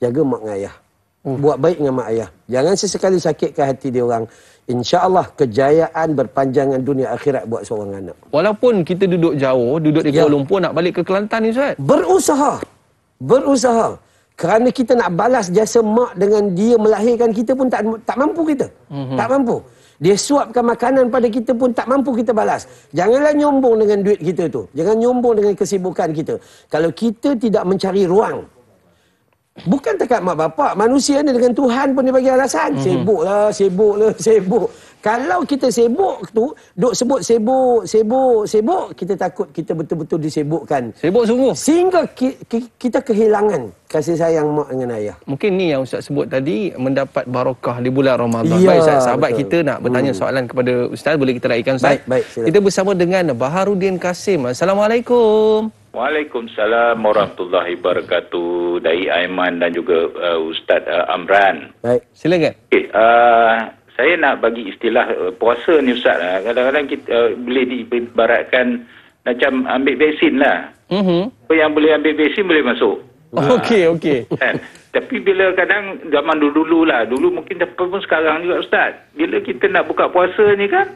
jaga mak dengan ayah. Buat baik dengan mak ayah. Jangan sesekali sakitkan hati dia orang. InsyaAllah kejayaan berpanjangan dunia akhirat buat seorang anak. Walaupun kita duduk jauh, duduk di Kuala Lumpur, nak balik ke Kelantan ni, Ustaz? Berusaha. Berusaha. Kerana kita nak balas jasa mak dengan dia melahirkan kita pun tak mampu kita. Tak mampu. Dia suapkan makanan pada kita pun tak mampu kita balas. Janganlah nyombong dengan duit kita tu. Jangan nyombong dengan kesibukan kita. Kalau kita tidak mencari ruang, bukan dekat mak bapak, manusia ni dengan Tuhan pun dia bagi alasan. Sibuklah, sibuk. Kalau kita sibuk tu, duk sebut sibuk, kita takut kita betul-betul disibukkan. Sibuk sungguh. Sehingga kita kehilangan kasih sayang mak dengan ayah. Mungkin ni yang Ustaz sebut tadi, mendapat barakah di bulan Ramadan. Ya, Baik Ustaz, sahabat betul. kita nak bertanya soalan kepada Ustaz, boleh kita raikan Ustaz? Baik, silakan. Kita bersama dengan Baharudin Kasim. Assalamualaikum. Waalaikumsalam warahmatullahi wabarakatuh. Dai Aiman dan juga Ustaz Amran. Baik. Silakan. Okay, saya nak bagi istilah puasa ni Ustaz. Kadang-kadang kita boleh diibaratkan macam ambil vaksin lah. Yang boleh ambil vaksin boleh masuk. Okey. Kan? Tapi bila kadang zaman dulu lah, dulu mungkin pun sekarang juga Ustaz. Bila kita nak buka puasa ni kan,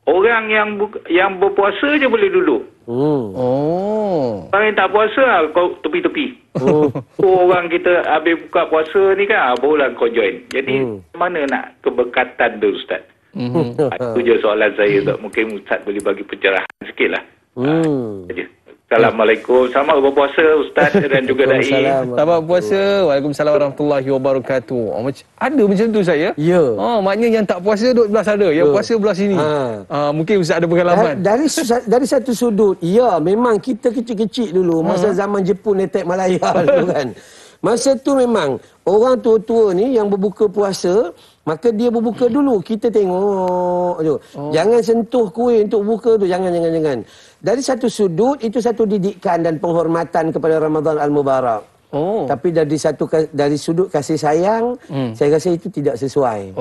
orang yang berpuasa je boleh duduk. Orang yang tak puasa, kau tepi-tepi. Orang kita habis buka puasa ni kan, barulah kau join. Jadi, mana nak keberkatan tu Ustaz? Itu je soalan saya. Mungkin Ustaz boleh bagi pencerahan sikit lah. Assalamualaikum. Selamat berpuasa Ustaz dan juga Dai. Selamat puasa. Waalaikumsalam warahmatullahi wabarakatuh. Ada macam tu saya? Ya. Maknanya yang tak puasa duduk belah sana, yang puasa belah sini. Mungkin Ustaz ada pengalaman. Dari satu sudut, ya memang kita kecil-kecil dulu, masa zaman Jepun attack Malaya dulu kan. Masa tu memang orang tua-tua ni yang berbuka puasa, maka dia berbuka dulu. Kita tengok tu. Jangan sentuh kuih untuk buka tu. Jangan. Dari satu sudut, itu satu didikan dan penghormatan kepada Ramadan Al-Mubarak. Tapi dari sudut kasih sayang, saya rasa itu tidak sesuai.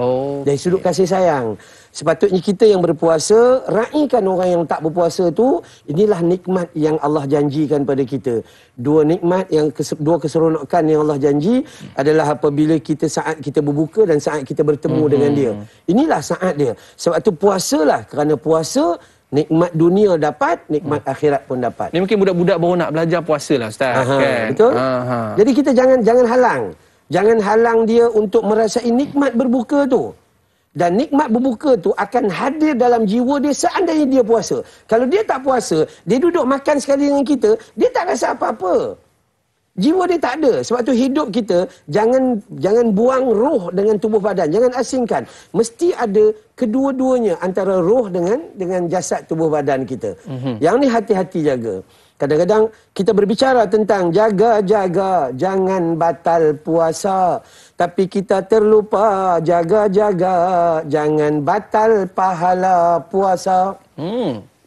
Dari sudut kasih sayang, sepatutnya kita yang berpuasa, raikan orang yang tak berpuasa tu. Inilah nikmat yang Allah janjikan pada kita. Dua nikmat dua keseronokan yang Allah janji adalah apabila saat kita berbuka dan saat kita bertemu dengan dia. Inilah saat dia. Sebab tu puasalah, kerana puasa nikmat dunia dapat, nikmat akhirat pun dapat. Ni mungkin budak-budak baru nak belajar puasa lah Ustaz. Kan? Betul? Jadi kita jangan halang. Jangan halang dia untuk merasai nikmat berbuka tu. Dan nikmat berbuka tu akan hadir dalam jiwa dia seandainya dia puasa. Kalau dia tak puasa, dia duduk makan sekali dengan kita, dia tak rasa apa-apa. Jiwa dia tak ada. Sebab tu hidup kita, jangan buang roh dengan tubuh badan. Jangan asingkan. Mesti ada kedua-duanya, antara roh dengan jasad tubuh badan kita. Yang ni hati-hati jaga. Kadang-kadang kita berbicara tentang jaga-jaga, jangan batal puasa. Tapi kita terlupa jaga-jaga, jangan batal pahala puasa.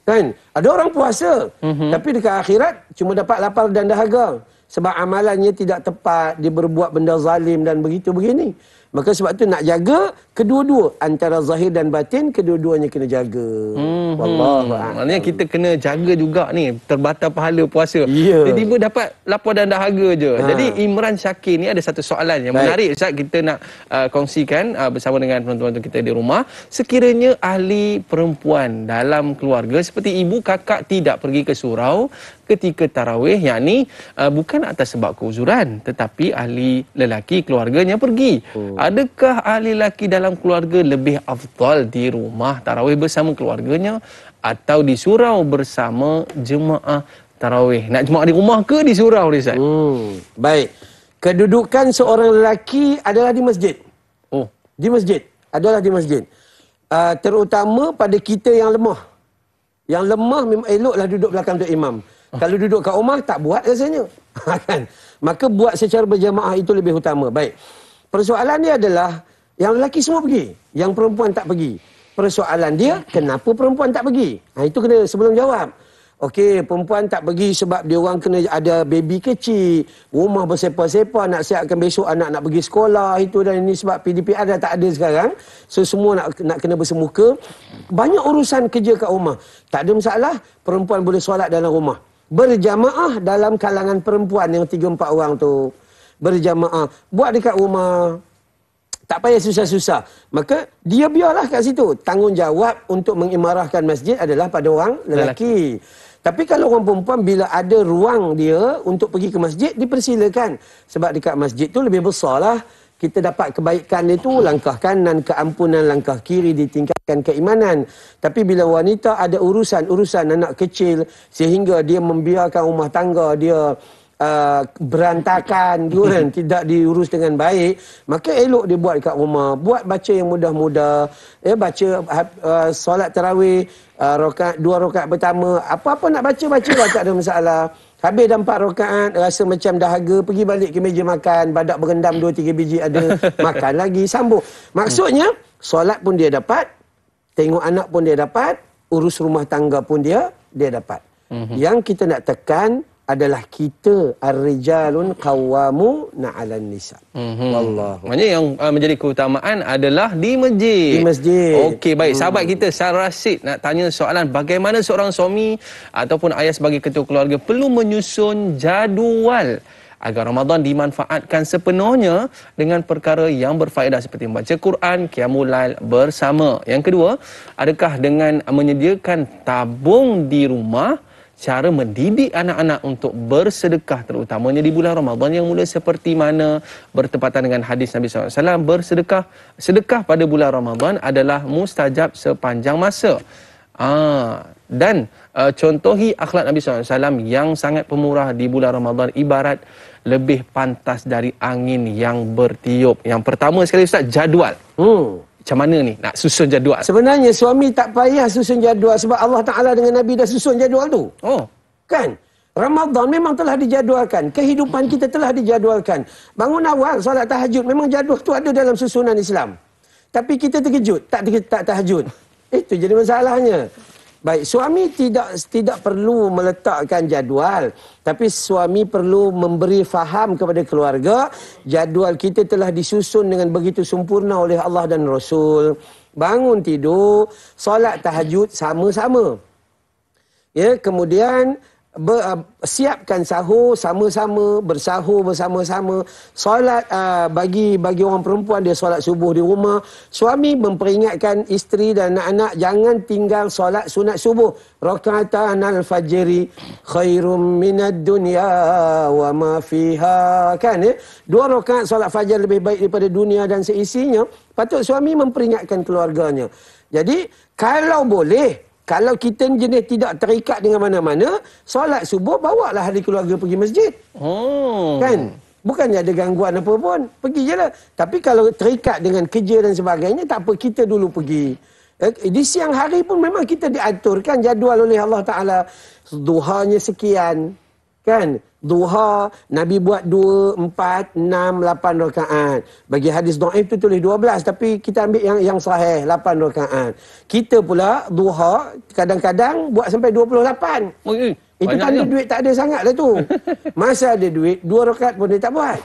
Kan? Ada orang puasa, tapi dekat akhirat cuma dapat lapar dan dahaga. sebab amalannya tidak tepat, dia berbuat benda zalim dan begitu begini. Maka sebab tu nak jaga kedua-dua, antara zahir dan batin, kedua-duanya kena jaga. Wallahu a'lam. Maknanya kita kena jaga juga ni, terbatal pahala puasa. Ya. Tiba-tiba dapat lapar dan dahaga je. Jadi Imran Syakir ni ada satu soalan yang menarik Ustaz, kita nak kongsikan bersama dengan penonton-penonton kita di rumah. Sekiranya ahli perempuan dalam keluarga seperti ibu kakak tidak pergi ke surau ketika tarawih, yakni bukan atas sebab keuzuran, tetapi ahli lelaki keluarganya pergi. Adakah ahli lelaki dalam keluarga lebih afdal di rumah tarawih bersama keluarganya atau di surau bersama jemaah tarawih? Nak jemaah di rumah ke di surau ni, Ustaz? Baik. Kedudukan seorang lelaki adalah di masjid. Oh, Di masjid. Adalah di masjid. Terutama pada kita yang lemah. Yang lemah memang eloklah duduk belakang Tok Imam. Kalau duduk kat rumah, tak buat rasanya. Kan? Maka buat secara berjamaah itu lebih utama. Baik. Persoalan dia adalah, yang lelaki semua pergi. Yang perempuan tak pergi. Persoalan dia, kenapa perempuan tak pergi? Itu kena sebelum jawab. Okey, perempuan tak pergi sebab dia orang kena ada baby kecil. Rumah bersepa-sepa, nak siapkan besok anak nak pergi sekolah. Itu dan ini sebab PDPR dah tak ada sekarang. So, semua nak kena bersemuka. Banyak urusan kerja kat rumah. Tak ada masalah, perempuan boleh solat dalam rumah. Berjamaah dalam kalangan perempuan yang 3-4 orang tu. Berjamaah. Buat dekat rumah. Tak payah susah-susah. Maka dia biarlah kat situ. Tanggungjawab untuk mengimarahkan masjid adalah pada orang lelaki. Tapi kalau orang perempuan, bila ada ruang dia untuk pergi ke masjid, dipersilakan. Sebab dekat masjid tu lebih besar lah. Kita dapat kebaikan itu, langkah kanan, keampunan, langkah kiri, ditingkatkan keimanan. Tapi bila wanita ada urusan anak kecil, sehingga dia membiarkan rumah tangga dia berantakan, tidak diurus dengan baik, maka elok dia buat kat rumah. Buat baca yang mudah-mudah, baca solat tarawih, 2 rakaat pertama, apa-apa nak baca lah, tak ada masalah. Habis dah 4 rakaat, rasa macam dahaga, pergi balik ke meja makan, badak berendam 2-3 biji ada, makan lagi, sambung. Maksudnya, solat pun dia dapat, tengok anak pun dia dapat, urus rumah tangga pun dia dapat. Yang kita nak tekan adalah kita ar-rijalun qawwamuna 'alan nisa. Wallahu. Maknanya yang menjadi keutamaan adalah di masjid. Di masjid. Okey, baik. Sahabat kita Sarah Rasid nak tanya soalan, bagaimana seorang suami ataupun ayah sebagai ketua keluarga perlu menyusun jadual agar Ramadan dimanfaatkan sepenuhnya dengan perkara yang berfaedah seperti membaca Quran, qiyamul lail bersama. Yang kedua, adakah dengan menyediakan tabung di rumah cara mendidik anak-anak untuk bersedekah, terutamanya di bulan Ramadan yang mula seperti mana bertepatan dengan hadis Nabi SAW, sedekah pada bulan Ramadan adalah mustajab sepanjang masa. Dan contohi akhlak Nabi SAW yang sangat pemurah di bulan Ramadan ibarat lebih pantas dari angin yang bertiup. Yang pertama sekali Ustaz, jadual. Macam mana ni nak susun jadual? Sebenarnya suami tak payah susun jadual sebab Allah Ta'ala dengan Nabi dah susun jadual tu. Kan? Ramadan memang telah dijadualkan. Kehidupan kita telah dijadualkan. Bangun awal, solat tahajud. Memang jadual tu ada dalam susunan Islam. Tapi kita terkejut, tak tahajud. Itu jadi masalahnya. Baik, suami tidak perlu meletakkan jadual, tapi suami perlu memberi faham kepada keluarga, jadual kita telah disusun dengan begitu sempurna oleh Allah dan Rasul. Bangun tidur, solat tahajud sama-sama. Ya, kemudian siapkan sahur sama-sama, bersahur bersama-sama. Solat bagi orang perempuan dia solat subuh di rumah. Suami memperingatkan isteri dan anak-anak jangan tinggal solat sunat subuh. Rakaatan al-fajri khairum minad dunya wa ma fiha. Kan 2 rakaat solat fajar lebih baik daripada dunia dan seisinya. Patut suami memperingatkan keluarganya. Jadi kalau boleh, kalau kita jenis tidak terikat dengan mana-mana, solat subuh bawalah ahli keluarga pergi masjid. Kan? Bukannya ada gangguan apa pun. Pergi je lah. Tapi kalau terikat dengan kerja dan sebagainya, tak apa, kita dulu pergi. Di siang hari pun memang kita diaturkan jadual oleh Allah Ta'ala. Duhanya sekian. Kan? Duha, Nabi buat 2, 4, 6, 8 rakaat. Bagi hadis dhaif tu tulis 12, tapi kita ambil yang sahih, 8 rakaat. Kita pula duha kadang-kadang buat sampai 28. Itu tanda duit tak ada sangat lah tu. Masa ada duit, 2 rakaat pun dia tak buat.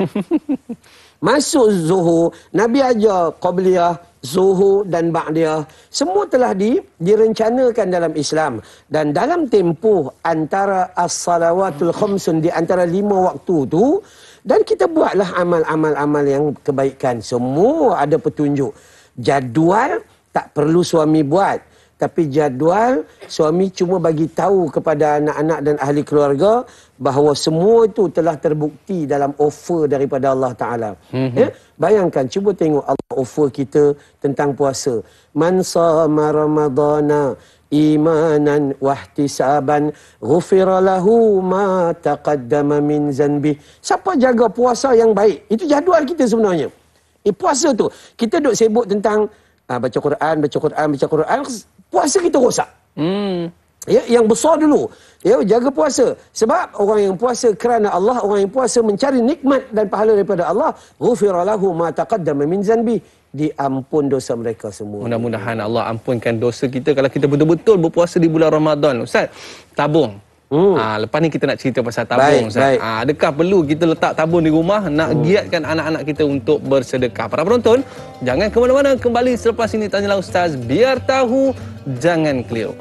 Masuk Zuhur, Nabi ajar Qabliyah, Zuhur dan Ba'diyah. Semua telah direncanakan dalam Islam. Dan dalam tempoh antara as-salawatul khamsun, di antara 5 waktu tu, dan kita buatlah amal-amal yang kebaikan. Semua ada petunjuk. Jadual tak perlu suami buat. Tapi jadual, suami cuma bagi tahu kepada anak-anak dan ahli keluarga bahawa semua itu telah terbukti dalam offer daripada Allah Ta'ala. Ya? Bayangkan, cuba tengok Allah offer kita tentang puasa. Man sama Ramadana imanan wahtisaban ghufira lahu ma taqaddama min zanbi. Siapa jaga puasa yang baik? Itu jadual kita sebenarnya. Puasa tu, kita duk sibuk tentang baca Quran. Puasa kita rosak. Ya, yang besar dulu. Ya, jaga puasa. Sebab orang yang puasa kerana Allah, orang yang puasa mencari nikmat dan pahala daripada Allah, ghufira lahu ma taqaddama min zanbi. Diampun dosa mereka semua. Mudah-mudahan Allah ampunkan dosa kita kalau kita betul-betul berpuasa di bulan Ramadan. Ustaz, tabung. Lepas ni kita nak cerita pasal tabung, Ustaz. Adakah perlu kita letak tabung di rumah nak giatkan anak-anak kita untuk bersedekah? Para penonton, jangan ke mana-mana, kembali selepas ini Tanyalah Ustaz, biar tahu, jangan keliru.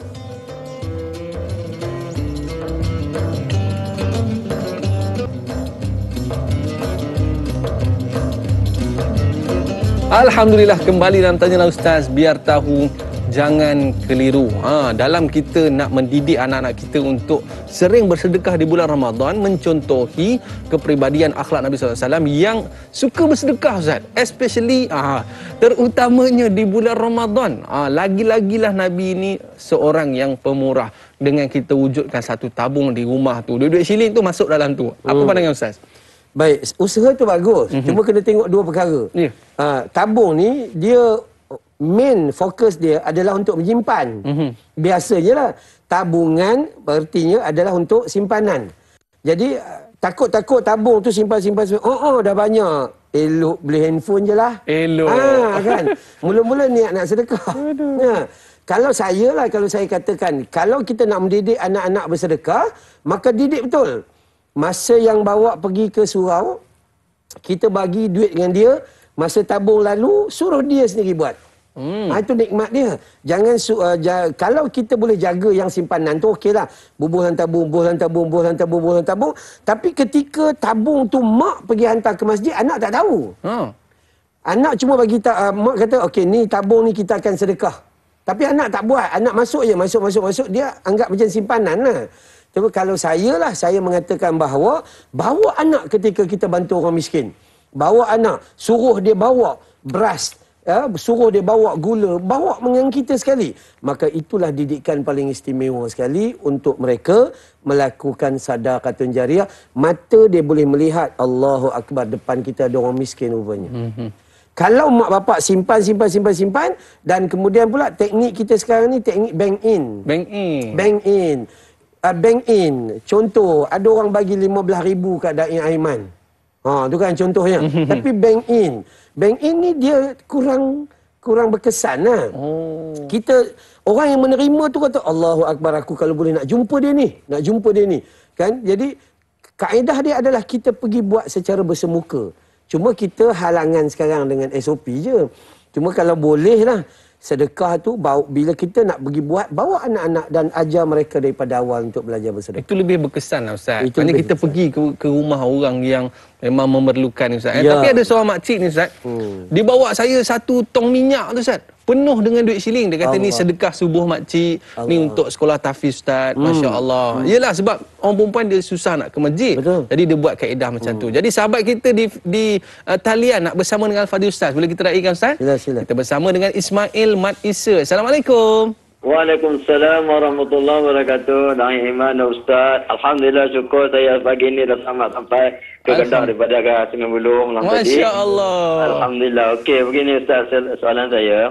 Alhamdulillah, kembali dalam Tanyalah Ustaz, biar tahu, jangan keliru. Dalam kita nak mendidik anak-anak kita untuk sering bersedekah di bulan Ramadan, mencontohi kepribadian akhlak Nabi SAW yang suka bersedekah, Ustaz. Especially, terutamanya di bulan Ramadan. Lagi-lagilah Nabi ini seorang yang pemurah. Dengan kita wujudkan satu tabung di rumah tu, duit-duit shilling tu masuk dalam tu. Apa pandangan Ustaz? Baik, usaha tu bagus. Cuma kena tengok dua perkara. Tabung ni, dia main fokus dia adalah untuk menyimpan. Biasanya lah, tabungan artinya adalah untuk simpanan. Jadi, takut-takut tabung tu simpan. Dah banyak. Elok beli handphone je lah. Elok. Kan? Mula-mula niat nak sedekah. Kalau saya katakan, kalau kita nak mendidik anak-anak bersedekah, maka didik betul. Masa yang bawa pergi ke surau, kita bagi duit dengan dia. Masa tabung lalu, suruh dia sendiri buat. Itu nikmat dia. Jangan kalau kita boleh jaga yang simpanan tu, okeylah. Bubuh tabung. Tapi ketika tabung tu mak pergi hantar ke masjid, anak tak tahu. Anak cuma bagi mak kata, okey, ni tabung ni kita akan sedekah. Tapi anak tak buat. Anak masuk je, masuk. Dia anggap macam simpanan lah. Tapi kalau saya mengatakan bahawa bawa anak ketika kita bantu orang miskin. Bawa anak, suruh dia bawa beras, suruh dia bawa gula, bawa dengan kita sekali. Maka itulah didikan paling istimewa sekali untuk mereka melakukan sedekahun jariah. Mata dia boleh melihat, Allahu Akbar, depan kita ada orang miskin rupanya. Kalau mak bapak simpan dan kemudian pula teknik kita sekarang ni teknik bank in. Contoh, ada orang bagi 15,000 kat Da'i Aiman. Tu kan contohnya. Tapi bank in ni dia kurang berkesan lah. Kita, orang yang menerima tu kata, Allahu Akbar, aku kalau boleh nak jumpa dia ni. Kan? Jadi, kaedah dia adalah kita pergi buat secara bersemuka. Cuma kita halangan sekarang dengan SOP je. Cuma kalau boleh lah, sedekah tu bila kita nak pergi buat, bawa anak-anak dan ajar mereka daripada awal untuk belajar bersedekah. Itu lebih berkesan lah, Ustaz. Maksudnya kita pergi ke rumah orang yang memang memerlukan ni, Ustaz. Tapi ada seorang makcik ni, Ustaz. Dia bawa saya 1 tong minyak tu, Ustaz. Penuh dengan duit shilling. Dia kata ni sedekah subuh makcik. Ni untuk sekolah tahfiz, Ustaz. Masya Allah. Yelah, sebab orang perempuan dia susah nak ke masjid. Betul. Jadi dia buat kaedah macam tu. Jadi sahabat kita di talian nak bersama dengan Al-Fadhil Ustaz. Boleh kita raikan, Ustaz? Sila. Kita bersama dengan Ismail Mat Isa. Assalamualaikum. Waalaikumsalam warahmatullahi wabarakatuh. Da'i Iman Ustaz. Alhamdulillah, syukur saya pagi ini dah selamat sampai ke Kedah daripada Sungai Buloh malam tadi. Masya Allah. Alhamdulillah. Okey, begini Ustaz, soalan saya.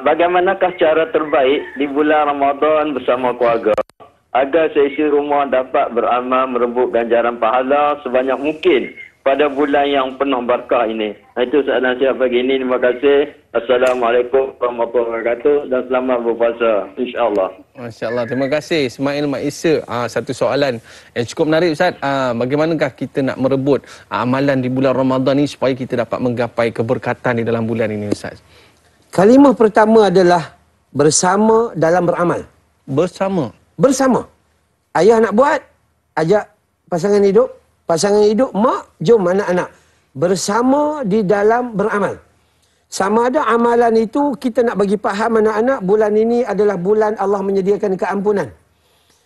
Bagaimanakah cara terbaik di bulan Ramadan bersama keluarga agar seisi rumah dapat beramal merebut ganjaran pahala sebanyak mungkin pada bulan yang penuh berkah ini. Itu soalan saya pagi ini. Terima kasih. Assalamualaikum warahmatullahi wabarakatuh dan selamat berpuasa insya-Allah. Masya-Allah. Terima kasih Ismail Mak Isa. Satu soalan yang cukup menarik Ustaz. Bagaimanakah kita nak merebut amalan di bulan Ramadan ni supaya kita dapat menggapai keberkatan di dalam bulan ini Ustaz? Kalimah pertama adalah bersama dalam beramal. Bersama. Bersama. Ayah nak buat, ajak pasangan hidup. Pasangan hidup, mak, jom anak-anak. Bersama di dalam beramal. Sama ada amalan itu, kita nak bagi faham anak-anak, bulan ini adalah bulan Allah menyediakan keampunan.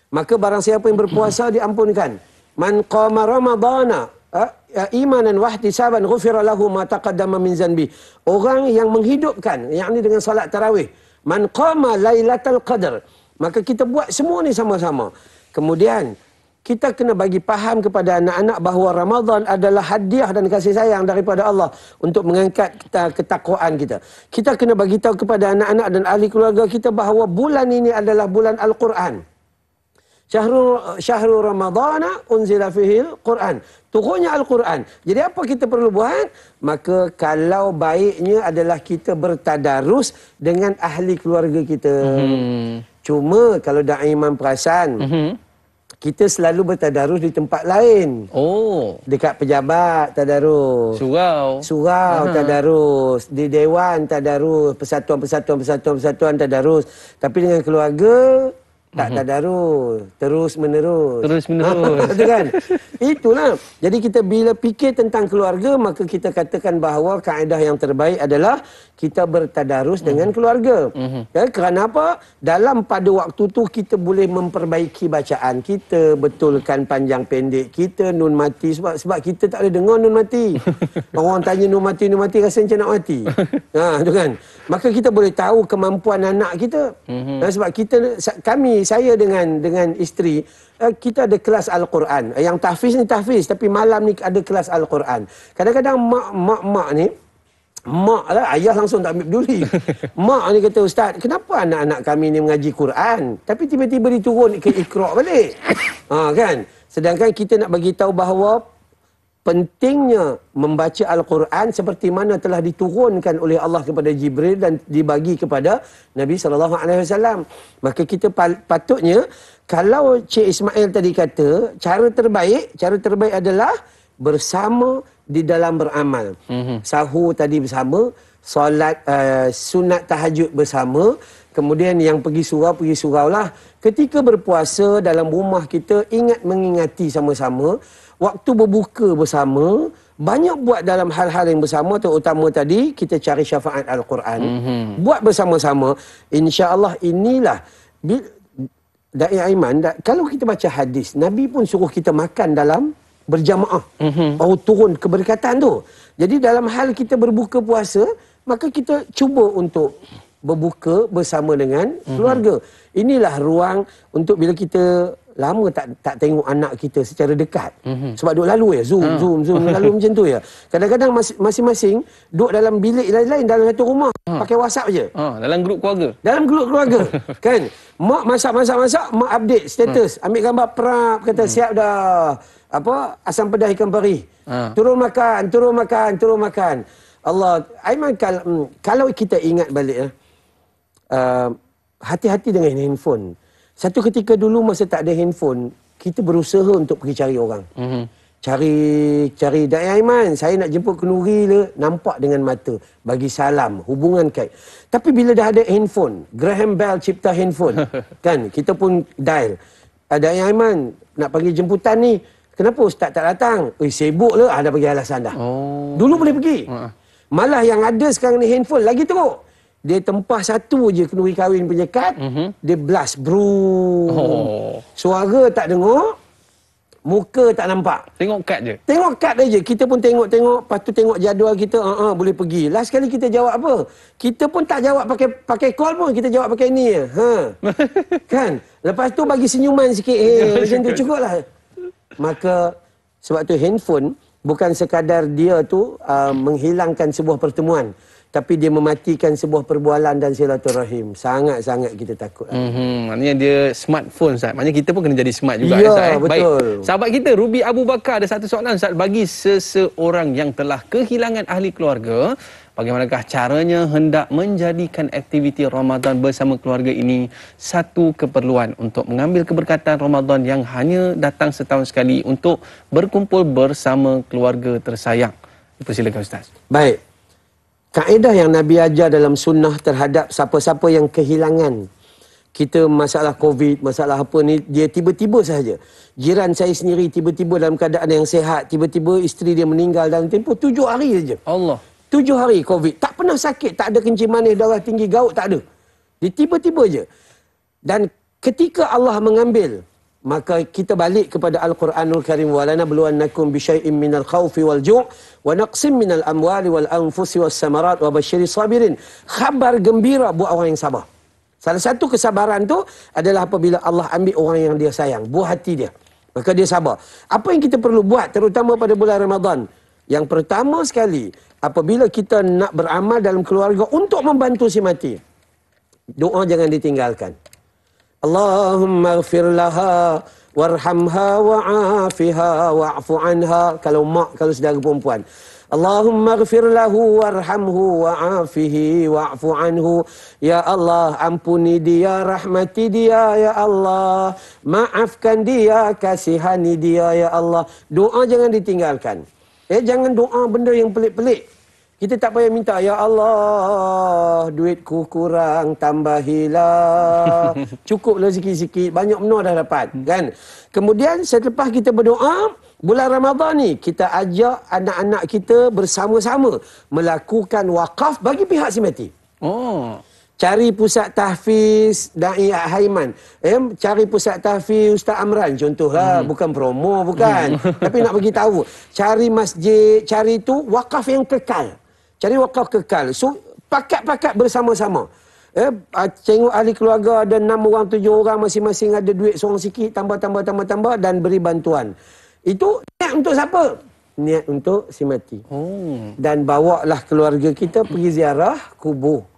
Maka barang siapa yang berpuasa, diampunkan. Man qama ramadana imanan wahtisaban ghufira lahu ma taqaddama min zanbi. Orang yang menghidupkan, yakni dengan salat tarawih. Man qama lailatul qadar. Maka kita buat semua ni sama-sama. Kemudian, kita kena bagi faham kepada anak-anak bahawa Ramadan adalah hadiah dan kasih sayang daripada Allah untuk mengangkat ketakwaan kita. Kita kena bagi tahu kepada anak-anak dan ahli keluarga kita bahawa bulan ini adalah bulan Al-Quran. Syahrul Ramadana unzila fihil Quran. Turunnya Al-Quran. Jadi apa kita perlu buat? Maka kalau baiknya adalah kita bertadarus dengan ahli keluarga kita. Cuma kalau da'i imam perasan, kita selalu bertadarus di tempat lain. Oh. Dekat pejabat tadarus. Surau tadarus. Di dewan tadarus. Persatuan tadarus. Tapi dengan keluarga, tak tadarus. Terus menerus. Itu kan? Itulah. Jadi kita bila fikir tentang keluarga, maka kita katakan bahawa kaedah yang terbaik adalah kita bertadarus dengan keluarga. Ya, kerana apa? Dalam pada waktu tu kita boleh memperbaiki bacaan kita, betulkan panjang pendek kita, nun mati. Sebab kita tak boleh dengar nun mati. Orang tanya nun mati rasa macam nak mati. Itu kan? Maka kita boleh tahu kemampuan anak kita. Sebab saya dengan isteri, kita ada kelas Al-Quran. Yang tahfiz ni tahfiz, tapi malam ni ada kelas Al-Quran. Kadang-kadang mak ni, mak lah, ayah langsung tak ambil peduli. Mak ni kata, Ustaz, kenapa anak-anak kami ni mengaji Quran, tapi tiba-tiba diturun ke Iqra' balik? Kan? Sedangkan kita nak bagi tahu bahawa pentingnya membaca Al-Quran seperti mana telah diturunkan oleh Allah kepada Jibril dan dibagi kepada Nabi SAW. Maka kita patutnya, kalau Cik Ismail tadi kata, cara terbaik adalah bersama di dalam beramal. Sahur tadi bersama, solat sunat tahajud bersama, kemudian yang pergi surau lah. Ketika berpuasa dalam rumah kita, mengingati sama-sama. Waktu berbuka bersama, banyak buat dalam hal-hal yang bersama, terutama tadi kita cari syafaat Al-Quran. Buat bersama-sama. InsyaAllah inilah Da'i Aiman, kalau kita baca hadis, Nabi pun suruh kita makan dalam berjamaah. Turun keberkatan tu. Jadi dalam hal kita berbuka puasa, maka kita cuba untuk berbuka bersama dengan keluarga. Inilah ruang untuk bila kita lama tak tengok anak kita secara dekat. Sebab duk lalu zoom lalu macam tu ya. Kadang-kadang masing-masing duduk dalam bilik lain-lain dalam satu rumah, pakai WhatsApp je. Dalam grup keluarga. Kan? Mak masak, mak update status, ambil gambar prap, kata siap dah. Asam pedas ikan pari. Turun makan. Allah, Aiman, kalau kita ingat balik, hati-hati dengan handphone. Satu ketika dulu masa tak ada handphone, kita berusaha untuk pergi cari orang. Cari Da'i Aiman, saya nak jemput kenduri le, nampak dengan mata, bagi salam, hubungan kait. Tapi bila dah ada handphone, Graham Bell cipta handphone, kan, kita pun dial. Da'i Aiman nak pergi jemputan ni, kenapa Ustaz tak datang? Sibuk le, dah bagi alasan dah. Dulu boleh pergi. Malah yang ada sekarang ni handphone lagi teruk. Dia tempah satu je kenduri kahwin punya kad, dia blast, suara tak dengar, muka tak nampak. Tengok kad je. Tengok kad aja. Kita pun tengok, lepas tu tengok jadual kita, boleh pergi. Last kali kita jawab apa? Kita pun tak jawab pakai call pun, kita jawab pakai ni je. Kan? Lepas tu bagi senyuman sikit, macam tu cukuplah. Maka sebab tu handphone bukan sekadar dia tu menghilangkan sebuah pertemuan. tapi dia mematikan sebuah perbualan dan silaturahim. Sangat-sangat kita takut. Maknanya dia smartphone, Ustaz. Maknanya kita pun kena jadi smart juga. Ya, Ustaz, betul. Baik. Sahabat kita, Ruby Abu Bakar ada satu soalan, Ustaz. Bagi seseorang yang telah kehilangan ahli keluarga, bagaimanakah caranya hendak menjadikan aktiviti Ramadan bersama keluarga ini satu keperluan untuk mengambil keberkatan Ramadan yang hanya datang setahun sekali untuk berkumpul bersama keluarga tersayang? Persilakan, Ustaz. Baik. Kaedah yang Nabi ajar dalam sunnah terhadap siapa-siapa yang kehilangan. Kita masalah COVID, masalah apa ni, dia tiba-tiba sahaja. Jiran saya sendiri tiba-tiba dalam keadaan yang sihat, tiba-tiba isteri dia meninggal dalam tempoh 7 hari saja. Allah. 7 hari COVID. Tak pernah sakit, tak ada kencing manis, darah tinggi, gout, tak ada. Dia tiba-tiba je. Dan ketika Allah mengambil, maka kita balik kepada Al-Quranul Karim. وَلَنَبْلُوَنَّكُمْ بِشَيْءٍ مِّنَ الْخَوْفِ وَالْجُوعِ وَنَقْصٍ مِّنَ الْأَمْوَالِ وَالْأَنفُسِ وَالثَّمَرَاتِ وَبَشِّرِ الصَّابِرِينَ. Khabar gembira buat orang yang sabar. Salah satu kesabaran tu adalah apabila Allah ambil orang yang dia sayang, buah hati dia, maka dia sabar. Apa yang kita perlu buat terutama pada bulan Ramadan? Yang pertama sekali, apabila kita nak beramal dalam keluarga untuk membantu si mati, doa jangan ditinggalkan. Allahumma ighfir laha warhamha wa'afiha wa'fu anha. Kalau mak, kalau saudara perempuan. Allahumma ighfir lahu warhamhu wa'afihi wa'fu anhu. Ya Allah, ampuni dia, rahmati dia, ya Allah. Maafkan dia, kasihani dia, ya Allah. Doa jangan ditinggalkan. Jangan doa benda yang pelik-pelik. Kita tak payah minta, ya Allah, duitku kurang, tambahilah. Cukuplah sikit-sikit, banyak benar dah dapat, kan? Kemudian selepas kita berdoa, bulan Ramadan ni, kita ajak anak-anak kita bersama-sama melakukan wakaf bagi pihak si mati. Oh. Cari pusat tahfiz Da'i Haiman. Cari pusat tahfiz Ustaz Amran contohlah, bukan promo, bukan. Tapi nak bagi tahu. Cari masjid, cari tu wakaf yang kekal. Cari wakaf kekal. So pakat-pakat bersama-sama. Tengok ahli keluarga ada 6 orang, 7 orang, masing-masing ada duit seorang sikit, tambah dan beri bantuan. Itu niat untuk siapa? Niat untuk si mati. Dan bawalah keluarga kita pergi ziarah kubur.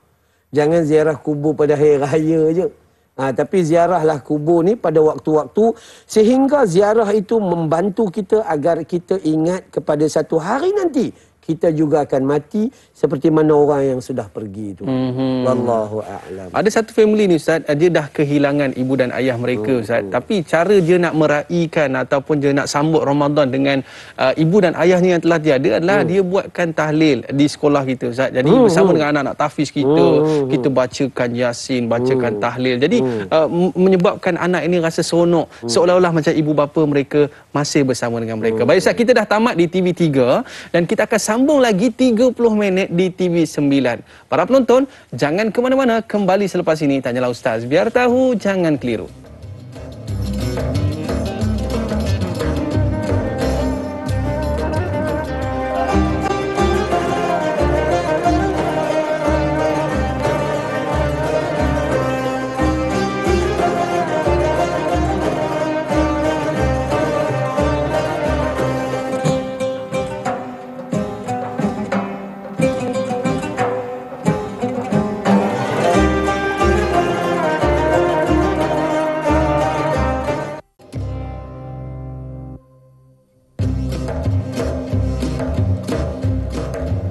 Jangan ziarah kubur pada hari raya je. Tapi ziarahlah kubur ni pada waktu-waktu, sehingga ziarah itu membantu kita agar kita ingat kepada satu hari nanti kita juga akan mati seperti mana orang yang sudah pergi itu. Wallahu a'lam. Ada satu family ni, Ustaz, dia dah kehilangan ibu dan ayah mereka, Ustaz. Tapi cara dia nak meraihkan ataupun dia nak sambut Ramadan dengan ibu dan ayahnya yang telah tiada adalah dia buatkan tahlil di sekolah kita, Ustaz. Jadi bersama dengan anak-anak tahfiz kita, kita bacakan Yasin, bacakan tahlil. Jadi menyebabkan anak ini rasa seronok, seolah-olah macam ibu bapa mereka masih bersama dengan mereka. Baik, Ustaz, kita dah tamat di TV3 dan kita akan sambung lagi 30 minit di TV9. Para penonton, jangan ke mana-mana, kembali selepas ini Tanyalah Ustaz. Biar tahu, jangan keliru.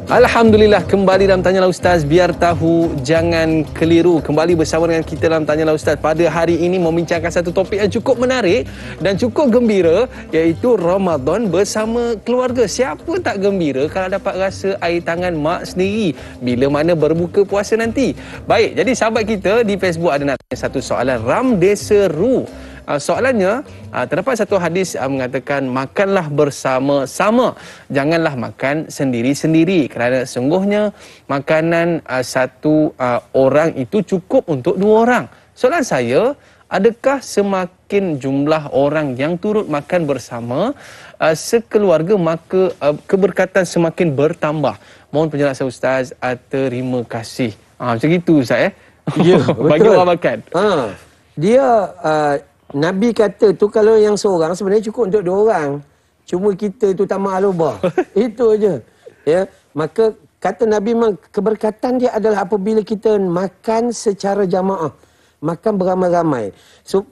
Alhamdulillah, kembali dalam Tanyalah Ustaz. Biar tahu, jangan keliru. Kembali bersama dengan kita dalam Tanyalah Ustaz. Pada hari ini membincangkan satu topik yang cukup menarik dan cukup gembira, iaitu Ramadan bersama keluarga. Siapa tak gembira kalau dapat rasa air tangan mak sendiri bila mana berbuka puasa nanti? Baik, jadi sahabat kita di Facebook ada nak tanya satu soalan. Ramdeseru. Soalannya, terdapat satu hadis mengatakan makanlah bersama-sama, janganlah makan sendiri-sendiri, kerana sungguhnya makanan satu orang itu cukup untuk 2 orang. Soalan saya, adakah semakin jumlah orang yang turut makan bersama sekeluarga maka keberkatan semakin bertambah? Mohon penjelasan Ustaz, terima kasih. Macam itu, Ustaz, Ya, betul. Bagi orang makan. Dia Nabi kata tu kalau yang seorang sebenarnya cukup untuk 2 orang. Cuma kita tu tamak alubah. Itu aja. Ya, maka Kata Nabi memang keberkatan dia adalah apabila kita makan secara jamaah. Makan beramai-ramai. So,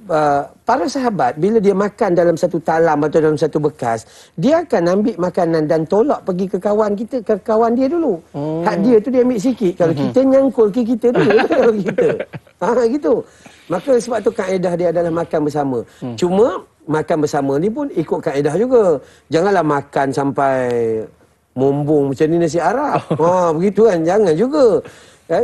para sahabat, bila dia makan dalam satu talam atau dalam satu bekas, dia akan ambil makanan dan tolak pergi ke kawan kita, ke kawan dia dulu. Hak dia tu dia ambil sikit. Kalau kita nyangkul ke kita dulu. Kalau kita. Gitu. Maka sebab tu kaedah dia adalah makan bersama. Cuma, makan bersama ni pun ikut kaedah juga. Janganlah makan sampai mumbung macam ni nasi Arab. Begitu kan. Jangan juga.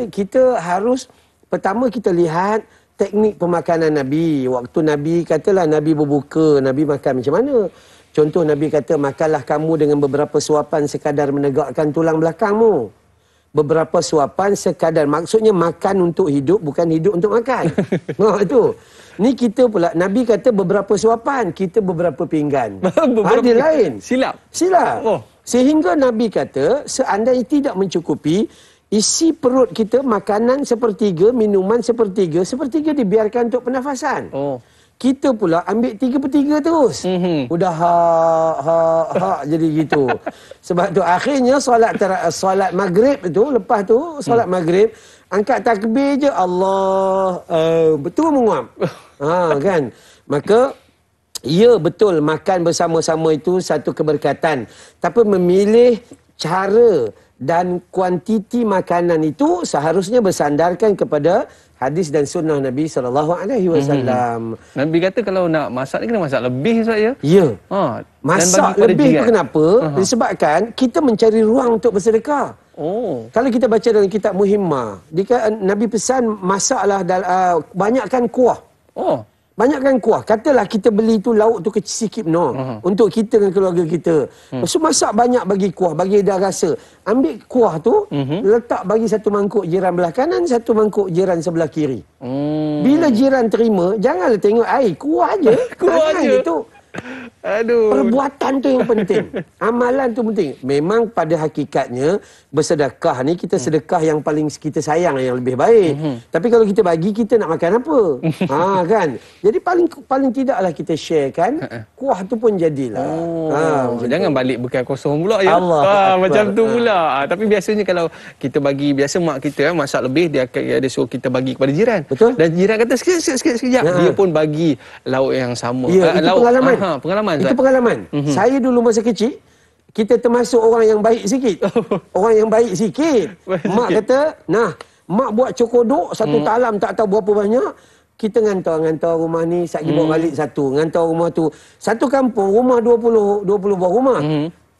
Kita harus... Pertama kita lihat teknik pemakanan Nabi. Waktu Nabi katalah Nabi berbuka, Nabi makan macam mana. Contoh Nabi kata, makanlah kamu dengan beberapa suapan sekadar menegakkan tulang belakangmu. Beberapa suapan sekadar. Maksudnya makan untuk hidup, bukan hidup untuk makan. Itu. Ni kita pula, Nabi kata beberapa suapan, kita beberapa pinggan. Ada lain. Silap. Sehingga Nabi kata, seandainya tidak mencukupi, isi perut kita makanan sepertiga, minuman sepertiga, sepertiga dibiarkan untuk pernafasan. Kita pula ambil 3/3 terus. Udah jadi gitu. Sebab tu akhirnya solat maghrib tu, lepas tu solat maghrib, angkat takbir je, Allah, betul menguap. Kan? Maka ya betul, makan bersama-sama itu satu keberkatan. Tapi memilih cara dan kuantiti makanan itu seharusnya bersandarkan kepada hadis dan sunnah Nabi SAW. Nabi kata kalau nak masak ni kena masak lebih saja. Ya. Masak lebih tu kenapa? Disebabkan kita mencari ruang untuk bersedekah. Kalau kita baca dalam kitab Muhimmah, Nabi pesan masaklah banyakkan kuah. Banyakkan kuah. Katalah kita beli tu lauk tu kecil sikit untuk kita dan keluarga kita. So masak banyak bagi kuah, bagi dah rasa. Ambil kuah tu, letak bagi satu mangkuk jiran belah kanan, satu mangkuk jiran sebelah kiri. Bila jiran terima, janganlah tengok air, kuah je. Kuah je. Gitu. Aduh. Perbuatan tu yang penting. Amalan tu penting. Memang pada hakikatnya bersedekah ni kita sedekah yang paling kita sayang, yang lebih baik. Tapi kalau kita bagi, kita nak makan apa? Kan? Jadi paling tidaklah kita share kan. Kuah tu pun jadilah. Jangan balik bekal kosong pula ya. Macam tu pula. Tapi biasanya kalau kita bagi, biasa mak kita masak lebih, dia ada suruh kita bagi kepada jiran. Betul. Dan jiran kata sekejap. Dia pun bagi lauk yang sama. Ya, itu lauk, pengalaman. Pengalaman. Itu pengalaman. Saya dulu masa kecil, kita termasuk orang yang baik sikit. Orang yang baik sikit. Mak kata, mak buat cokodok satu talam tak tahu berapa banyak. Kita ngantar rumah ni, satgi bawa balik satu. Ngantar rumah tu. Satu kampung, rumah 20 buah rumah.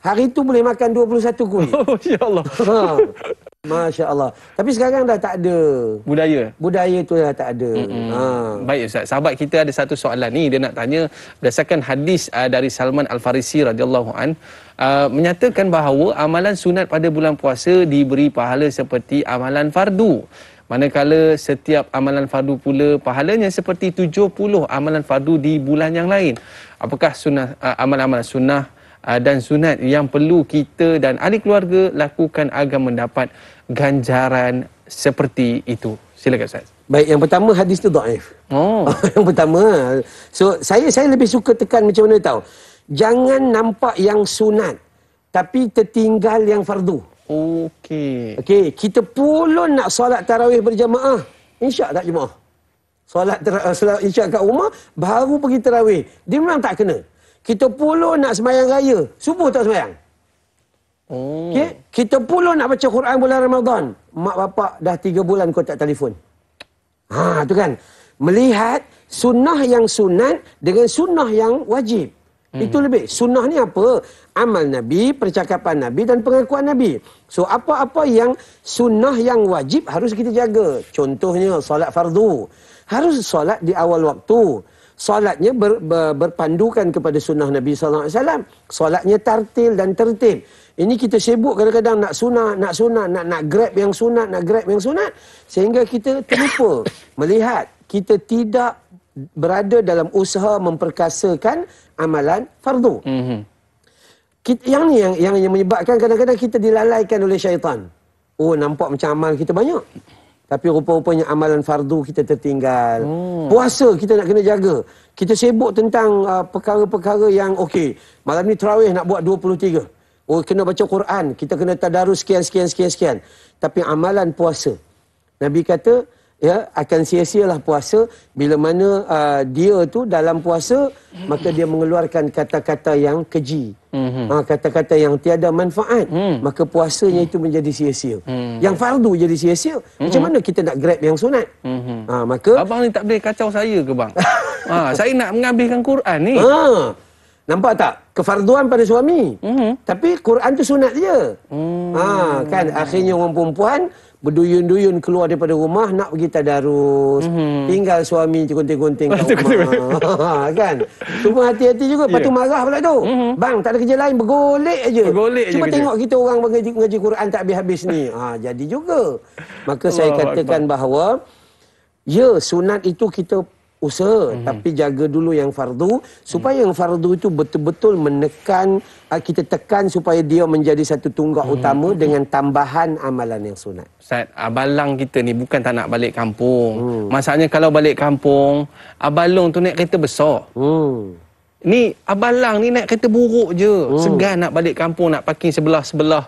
Hari tu boleh makan 21 kulit. Masya Allah. Masya Allah. Tapi sekarang dah tak ada. Budaya tu dah tak ada. Baik Ustaz. Sahabat kita ada satu soalan ni. Dia nak tanya berdasarkan hadis dari Salman Al-Farisi radhiyallahu an, menyatakan bahawa amalan sunat pada bulan puasa diberi pahala seperti amalan fardu. Manakala setiap amalan fardu pula pahalanya seperti 70 amalan fardu di bulan yang lain. Apakah sunnah, amalan-amalan sunnah dan sunat yang perlu kita dan ahli keluarga lakukan agar mendapat ganjaran seperti itu? Silakan Ustaz. Baik, yang pertama hadis tu dhaif. Yang pertama. So saya lebih suka tekan macam mana tahu? Jangan nampak yang sunat tapi tertinggal yang fardu. Okey, kita pulun nak solat tarawih berjamaah. Insya tak jemaah. Solat insya kat rumah baru pergi tarawih. Dia memang tak kena. Kita pulun nak sembahyang raya, subuh tak sembahyang. Kita pulun nak baca Quran bulan Ramadan. Mak bapak dah 3 bulan kau tak telefon. Tu kan. Melihat sunnah yang sunat dengan sunnah yang wajib. Itu lebih. Sunnah ni apa? Amal Nabi, percakapan Nabi dan pengakuan Nabi. So apa-apa yang sunnah yang wajib harus kita jaga. Contohnya solat fardu. Harus solat di awal waktu. Solatnya berpandukan kepada sunnah Nabi SAW. Solatnya tartil dan tertib. Ini kita sibuk kadang-kadang nak grab yang sunat, sehingga kita terlupa melihat kita tidak berada dalam usaha memperkasakan amalan fardu. Yang ni yang menyebabkan kadang-kadang kita dilalaikan oleh syaitan. Nampak macam amal kita banyak, tapi rupa-rupanya amalan fardu kita tertinggal. Puasa kita nak kena jaga. Kita sibuk tentang perkara-perkara yang okey. Malam ni tarawih nak buat 23. Oh, kena baca Quran, kita kena tadarus sekian. Tapi amalan puasa, Nabi kata, ya, akan sia-sialah puasa bila mana dia tu dalam puasa maka dia mengeluarkan kata-kata yang keji, kata-kata yang tiada manfaat, maka puasanya itu menjadi sia-sia. Yang fardu jadi sia-sia. Macam mana kita nak grab yang sunat? Maka abang ni tak boleh kacau saya ke bang? Saya nak mengambilkan Quran ni. Nampak tak? Kefarduan pada suami. Tapi Quran tu sunat dia. Kan akhirnya orang perempuan berduyun-duyun keluar daripada rumah nak pergi tadarus. Tinggal suami gunting-gunting kat rumah. Kan? Cuma hati-hati juga. Lepas tu marah pula tu. Bang, tak ada kerja lain, bergolek aje. Cuba tengok kita orang mengaji Quran tak habis-habis ni. Jadi juga. Maka saya katakan bahawa ya, sunat itu kita usaha, tapi jaga dulu yang fardu, supaya yang fardu itu betul-betul menekan, kita tekan supaya dia menjadi satu tunggak utama dengan tambahan amalan yang sunat. Ustaz, abalang kita ni bukan tak nak balik kampung. Masalahnya kalau balik kampung, abalong tu naik kereta besar. Ni abalang ni naik kereta buruk je. Segan nak balik kampung, nak parking sebelah-sebelah.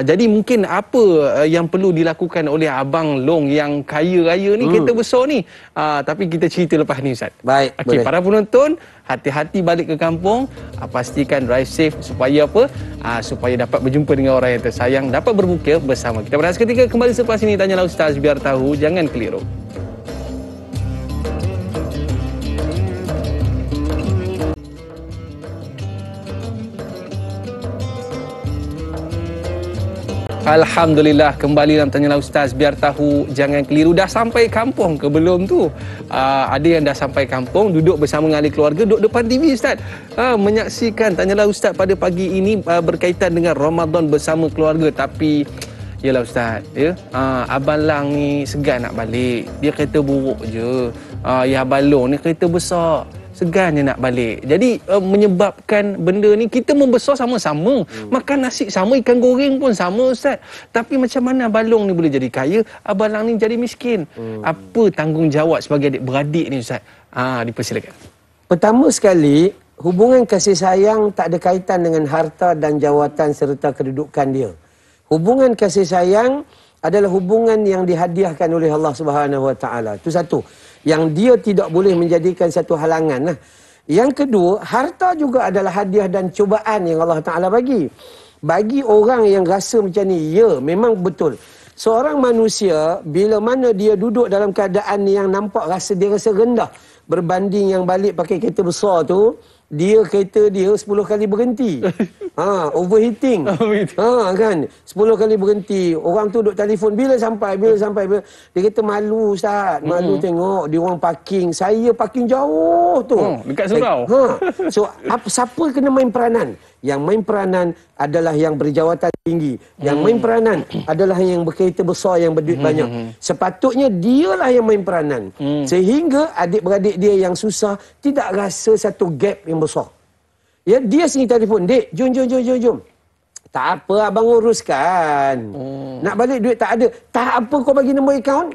Jadi mungkin apa yang perlu dilakukan oleh abang long yang kaya raya ni, kereta besar ni. Tapi kita cerita lepas ni, Ustaz. Baik, boleh. Para penonton, hati-hati balik ke kampung. Pastikan drive safe supaya apa? Supaya dapat berjumpa dengan orang yang tersayang, dapat berbuka bersama. Kita berehat seketika, kembali selepas ini. Tanyalah Ustaz, biar tahu, jangan keliru. Alhamdulillah, kembali dalam Tanyalah Ustaz, biar tahu, jangan keliru. Dah sampai kampung ke belum tu? Ada yang dah sampai kampung, duduk bersama dengan ahli keluarga, duduk depan TV, Ustaz. Menyaksikan Tanyalah Ustaz pada pagi ini berkaitan dengan Ramadan bersama keluarga. Tapi, yalah Ustaz, ya, Abang Lang ni segan nak balik. Dia kereta buruk je. Ya, Abang Long ni kereta besar. Segannya nak balik. Jadi menyebabkan benda ni kita membesar sama-sama. Makan nasi sama, ikan goreng pun sama, Ustaz. Tapi macam mana Abang ni boleh jadi kaya, Abang Lang ni jadi miskin? Apa tanggungjawab sebagai adik-beradik ni, Ustaz? Dipersilakan. Pertama sekali, hubungan kasih sayang tak ada kaitan dengan harta dan jawatan serta kedudukan dia. Hubungan kasih sayang adalah hubungan yang dihadiahkan oleh Allah Subhanahu Wa Taala. Itu satu. Yang dia tidak boleh menjadikan satu halangan. Yang kedua, harta juga adalah hadiah dan cubaan yang Allah Ta'ala bagi. Bagi orang yang rasa macam ni, ya, memang betul. Seorang manusia, bila mana dia duduk dalam keadaan yang nampak dia rasa rendah, berbanding yang balik pakai kereta besar tu, kereta dia 10 kali berhenti. Overheating. Kan? 10 kali berhenti. Orang tu duduk telefon, bila sampai. Dia kata malu, Ustaz. Malu tengok dia orang parking. Saya parking jauh tu. Dekat surau. So, siapa kena main peranan? Yang main peranan adalah yang berjawatan tinggi. Yang main peranan adalah yang berkereta besar, yang berduit banyak. Sepatutnya dialah yang main peranan. Sehingga adik-beradik dia yang susah tidak rasa satu gap yang besar. Ya, dia sini telefon, "Dek, jom. Tak apa, abang uruskan. Nak balik duit tak ada. Tak apa, kau bagi nombor akaun.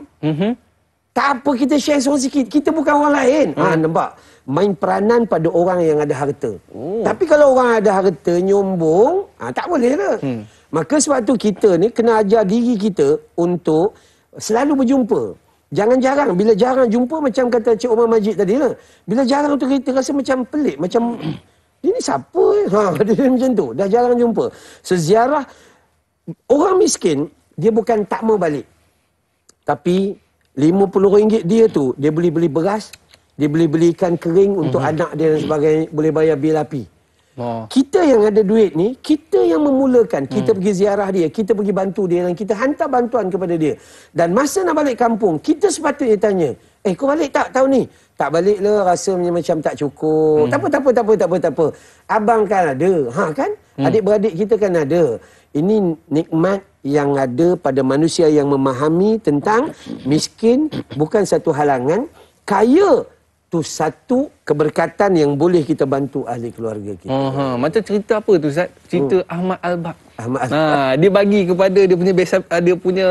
Tak apa, kita share seorang sikit. Kita bukan orang lain. Nampak? Main peranan pada orang yang ada harta. Tapi kalau orang ada harta, nyombong, tak boleh lah. Maka sebab tu kita ni kena ajar diri kita untuk selalu berjumpa. Jangan jarang. Bila jarang jumpa, macam kata Cik Omar Majid tadi lah. Bila jarang tu kita rasa macam pelik. Macam, ini siapa? Dia macam tu. Dah jarang jumpa. So, ziarah, orang miskin, dia bukan tak mau balik. Tapi, RM50 dia tu, dia boleh beli beras, dia boleh beli ikan kering untuk anak dia dan sebagainya, boleh bayar bil api. Kita yang ada duit ni, kita yang memulakan. Kita pergi ziarah dia, kita pergi bantu dia dan kita hantar bantuan kepada dia. Dan masa nak balik kampung, kita sepatutnya tanya, kau balik tak tahun ni? Tak balik lah, rasa macam tak cukup. Tak apa. Abang kan ada. Kan? Adik-beradik kita kan ada. Ini nikmat yang ada pada manusia yang memahami tentang miskin bukan satu halangan, kaya tu satu keberkatan yang boleh kita bantu ahli keluarga kita. Macam cerita apa tu Ustaz? Cerita Ahmad Albab. Ahmad Albab. Dia bagi kepada dia punya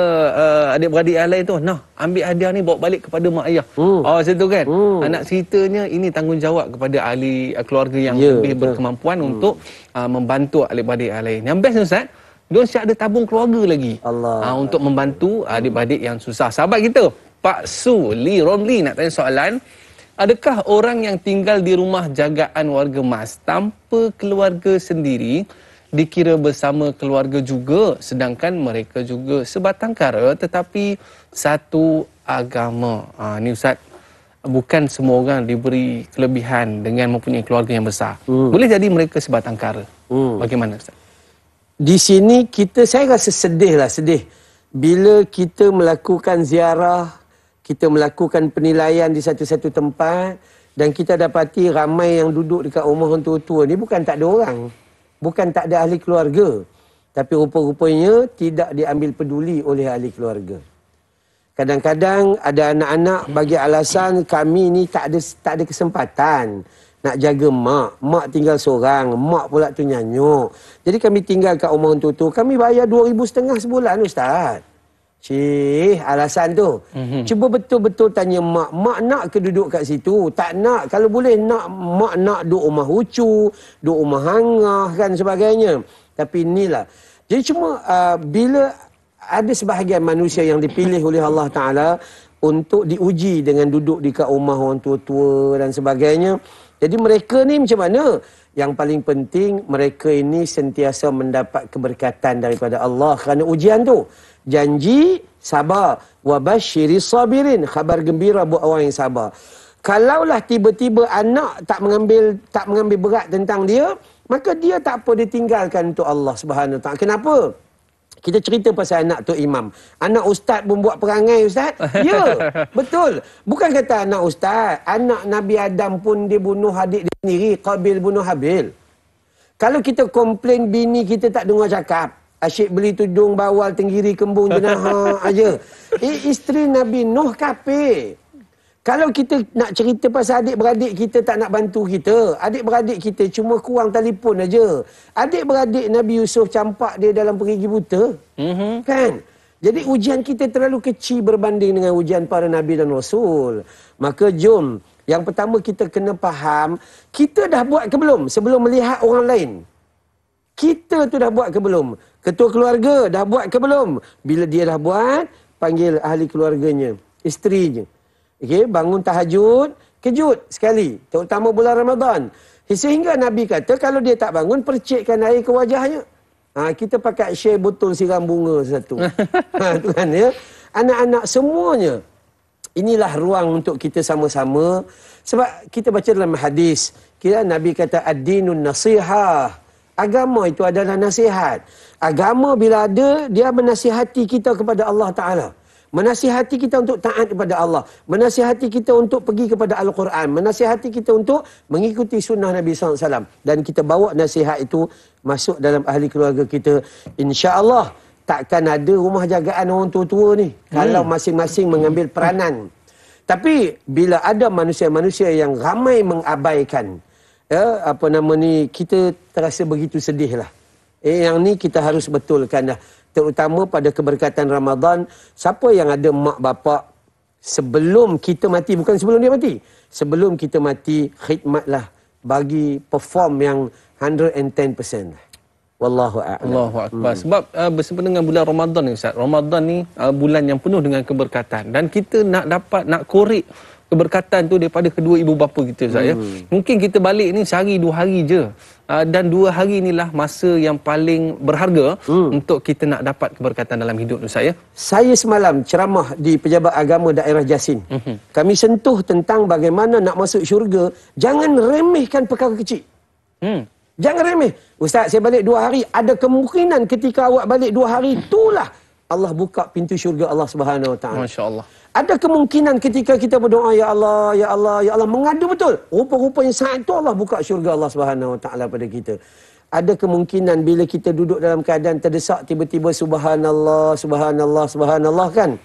adik-beradik yang lain tu, nah, ambil hadiah ni bawa balik kepada mak ayah. Macam tu kan. Nak ceritanya ini tanggungjawab kepada ahli keluarga yang lebih berkemampuan untuk membantu adik-beradik yang lain. Yang best Ustaz, dia siap ada tabung keluarga lagi. Untuk membantu adik-beradik yang susah. Sahabat kita, Pak Su Lee Romli nak tanya soalan. Adakah orang yang tinggal di rumah jagaan warga mas tanpa keluarga sendiri dikira bersama keluarga juga, sedangkan mereka juga sebatang kara tetapi satu agama? Ni Ustaz, bukan semua orang diberi kelebihan dengan mempunyai keluarga yang besar. Boleh jadi mereka sebatang kara. Bagaimana Ustaz? Di sini saya rasa sedih bila kita melakukan ziarah, kita melakukan penilaian di satu-satu tempat dan kita dapati ramai yang duduk dekat rumah orang tua-tua ni bukan tak ada orang, bukan tak ada ahli keluarga, tapi rupa-rupanya tidak diambil peduli oleh ahli keluarga. Kadang-kadang ada anak-anak bagi alasan kami ni tak ada kesempatan nak jaga mak tinggal seorang, mak pula tu nyanyuk. Jadi kami tinggal kat rumah orang tua-tua, kami bayar 2,500 sebulan Ustaz. Alasan tu. Cuba betul-betul tanya mak. Mak nak ke duduk kat situ? Tak nak. Kalau boleh nak, mak nak duduk rumah hucu, duduk rumah hangah kan sebagainya. Tapi inilah. Jadi cuma bila ada sebahagian manusia yang dipilih oleh Allah Ta'ala untuk diuji dengan duduk di kat rumah orang tua-tua dan sebagainya. Jadi mereka ni macam mana? Yang paling penting mereka ini sentiasa mendapat keberkatan daripada Allah kerana ujian tu. Janji sabar, wabasyiris sabirin, khabar gembira buat orang yang sabar. Kalaulah tiba-tiba anak tak mengambil berat tentang dia, maka dia tak apa ditinggalkan untuk Allah Subhanahu Wa Taala. Kenapa? Kita cerita pasal anak tu imam. Anak ustaz pun buat perangai Ustaz. Ya, betul. Bukan kata anak ustaz, anak Nabi Adam pun dia bunuh adik dia sendiri, Qabil bunuh Habil. Kalau kita komplain bini kita tak dengar cakap, asyik beli tudung bawal tenggiri kembung jenah aja. Isteri Nabi Nuh kafir. Kalau kita nak cerita pasal adik-beradik kita tak nak bantu kita, adik-beradik kita cuma kurang telefon aja. Adik-beradik Nabi Yusuf campak dia dalam perigi buta. Kan? Jadi ujian kita terlalu kecil berbanding dengan ujian para Nabi dan Rasul. Maka jom, yang pertama kita kena faham, kita dah buat ke belum sebelum melihat orang lain? Kita tu dah buat ke belum? Ketua keluarga dah buat ke belum? Bila dia dah buat, panggil ahli keluarganya, isterinya. Okey, bangun tahajud, kejut sekali, terutama bulan Ramadan. Sehingga Nabi kata kalau dia tak bangun, percikkan air ke wajahnya. Kita pakai share botol siram bunga satu. Tu kan ya. Anak-anak semuanya. Inilah ruang untuk kita sama-sama. Sebab kita baca dalam hadis, Nabi kata ad-dinun nasihah. Agama itu adalah nasihat. Agama bila ada, dia menasihati kita kepada Allah Ta'ala. Menasihati kita untuk taat kepada Allah. Menasihati kita untuk pergi kepada Al-Quran. Menasihati kita untuk mengikuti sunnah Nabi SAW. Dan kita bawa nasihat itu masuk dalam ahli keluarga kita. InsyaAllah takkan ada rumah jagaan orang tua-tua ni. Kalau masing-masing mengambil peranan. Tapi bila ada manusia-manusia yang ramai mengabaikan, kita terasa begitu sedih lah. Yang ni kita harus betulkan dah. Terutama pada keberkatan Ramadan, siapa yang ada mak bapak sebelum kita mati, bukan sebelum dia mati. Sebelum kita mati, khidmatlah, bagi perform yang 110%. Wallahu a'lam. Allahu akbar. Sebab bersempena dengan bulan Ramadan ni Ustaz. Ramadan ni bulan yang penuh dengan keberkatan dan kita nak korek keberkatan tu daripada kedua ibu bapa kita Ustaz ya. Mungkin kita balik ni sehari 2 hari je. Dan 2 hari inilah masa yang paling berharga untuk kita nak dapat keberkatan dalam hidup Ustaz ya. Saya semalam ceramah di Pejabat Agama Daerah Jasin. Kami sentuh tentang bagaimana nak masuk syurga. Jangan remehkan perkara kecil. Jangan remeh. Ustaz, saya balik 2 hari. Ada kemungkinan ketika awak balik 2 hari itulah Allah buka pintu syurga Allah Subhanahu Wa Taala. Masya-Allah. Ada kemungkinan ketika kita berdoa, ya Allah, ya Allah, ya Allah, mengadu betul. Rupa-rupanya saat itu Allah buka syurga Allah Subhanahu Wa Taala pada kita. Ada kemungkinan bila kita duduk dalam keadaan terdesak, tiba-tiba subhanallah, subhanallah, subhanallah kan.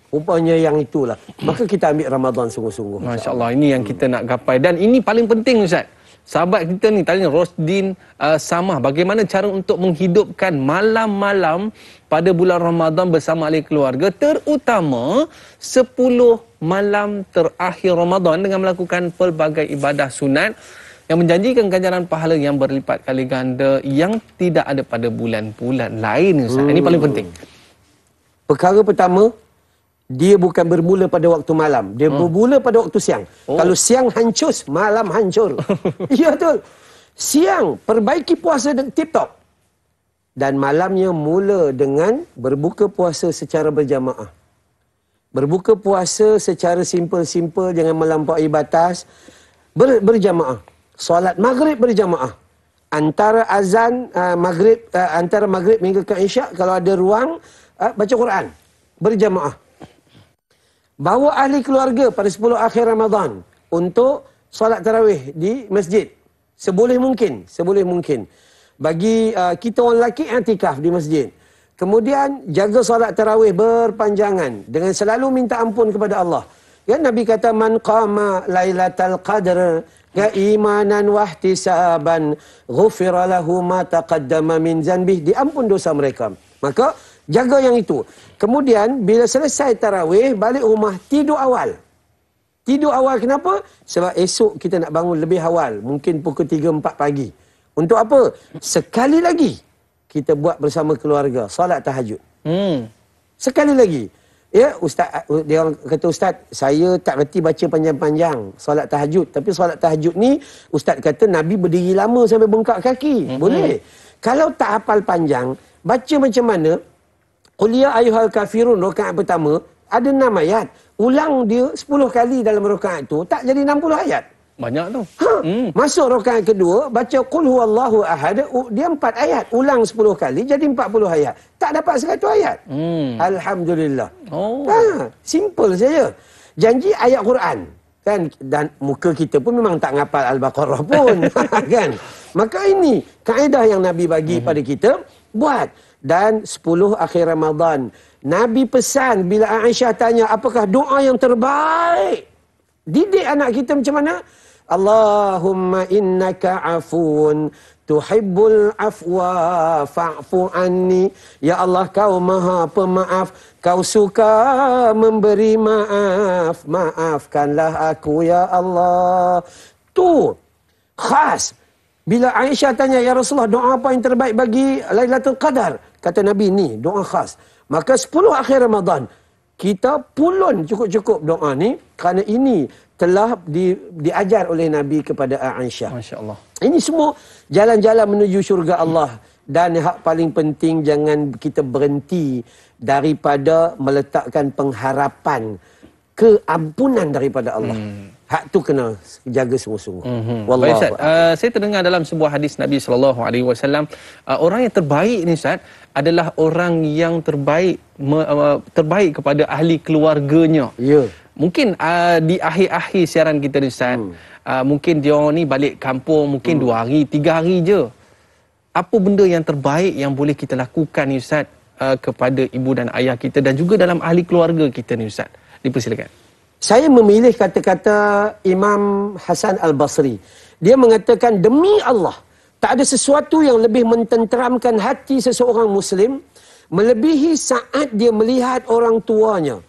Rupanya yang itulah. Maka kita ambil Ramadan sungguh-sungguh. Masya Allah, ini yang kita nak gapai. Dan ini paling penting Ustaz. Sahabat kita ni tanya Rosdin Samah, bagaimana cara untuk menghidupkan malam-malam pada bulan Ramadan bersama ahli keluarga, terutama 10 malam terakhir Ramadan dengan melakukan pelbagai ibadah sunat yang menjanjikan ganjaran pahala yang berlipat kali ganda yang tidak ada pada bulan-bulan lain Ustaz. Ini paling penting. Perkara pertama, dia bukan bermula pada waktu malam. Dia bermula pada waktu siang. Kalau siang hancur, malam hancur. Ya betul. Siang, perbaiki puasa tip-top. Dan malamnya mula dengan berbuka puasa secara berjamaah. Berbuka puasa secara simple-simple, jangan melampaui batas. Berjamaah. Solat maghrib berjamaah. Antara azan maghrib, antara maghrib hingga ke isyak, kalau ada ruang, baca Quran. Berjamaah. Bawa ahli keluarga pada 10 akhir Ramadan untuk solat tarawih di masjid. Seboleh mungkin. Bagi kita orang lelaki, i'tikaf di masjid. Kemudian jaga solat tarawih berpanjangan dengan selalu minta ampun kepada Allah. Ya, Nabi kata, man qama lailatal qadr imanan wahtisaban ghufira lahu ma taqaddama min zanbih, diampun dosa mereka. Maka jaga yang itu. Kemudian bila selesai tarawih, balik rumah, tidur awal. Tidur awal kenapa? Sebab esok kita nak bangun lebih awal. Mungkin pukul 3-4 pagi. Untuk apa? Sekali lagi kita buat bersama keluarga solat tahajud. Sekali lagi. Ya, ustaz, dia orang kata, ustaz, saya tak reti baca panjang-panjang solat tahajud. Tapi solat tahajud ni, ustaz kata Nabi berdiri lama sampai bengkak kaki. Boleh. Kalau tak hafal panjang, baca macam mana? Qul ya ayyuhal kafirun, rakaat pertama, ada 6 ayat. Ulang dia 10 kali dalam rakaat tu, tak jadi 60 ayat. Banyak tu. Masuk rakaat kedua, baca Qul huwallahu ahad, dia 4 ayat. Ulang 10 kali, jadi 40 ayat. Tak dapat 100 ayat. Alhamdulillah. Simple saja. Janji ayat Quran. Kan? Dan muka kita pun memang tak ngapal Al-Baqarah pun. Kan? Maka ini kaedah yang Nabi bagi pada kita, buat. Dan 10 akhir Ramadan, Nabi pesan bila Aisyah tanya, apakah doa yang terbaik? Didik anak kita macam mana? Allahumma innaka afun tuhibbul afwa fa'fu anni. Ya Allah, kau maha pemaaf, kau suka memberi maaf, maafkanlah aku ya Allah. Tu khas. Bila Aisyah tanya, ya Rasulullah, doa apa yang terbaik bagi Lailatul Qadar? Kata Nabi, ni doa khas. Maka 10 akhir Ramadan, kita pulun cukup-cukup doa ni, kerana ini telah diajar oleh Nabi kepada Aisyah. Masya Allah. Ini semua jalan-jalan menuju syurga Allah. Dan yang paling penting, jangan kita berhenti daripada meletakkan pengharapan keampunan daripada Allah. Hak tu kena jaga sungguh-sungguh. Baik Ustaz, saya terdengar dalam sebuah hadis Nabi SAW, orang yang terbaik ni Ustaz adalah orang yang terbaik terbaik kepada ahli keluarganya. Ya. Mungkin di akhir-akhir siaran kita ni Ustaz, mungkin dia orang ni balik kampung mungkin 2 hari, 3 hari je. Apa benda yang terbaik yang boleh kita lakukan ni Ustaz kepada ibu dan ayah kita dan juga dalam ahli keluarga kita ni Ustaz? Dipersilakan. Saya memilih kata-kata Imam Hasan Al-Basri. Dia mengatakan, demi Allah, tak ada sesuatu yang lebih mententeramkan hati seseorang Muslim melebihi saat dia melihat orang tuanya,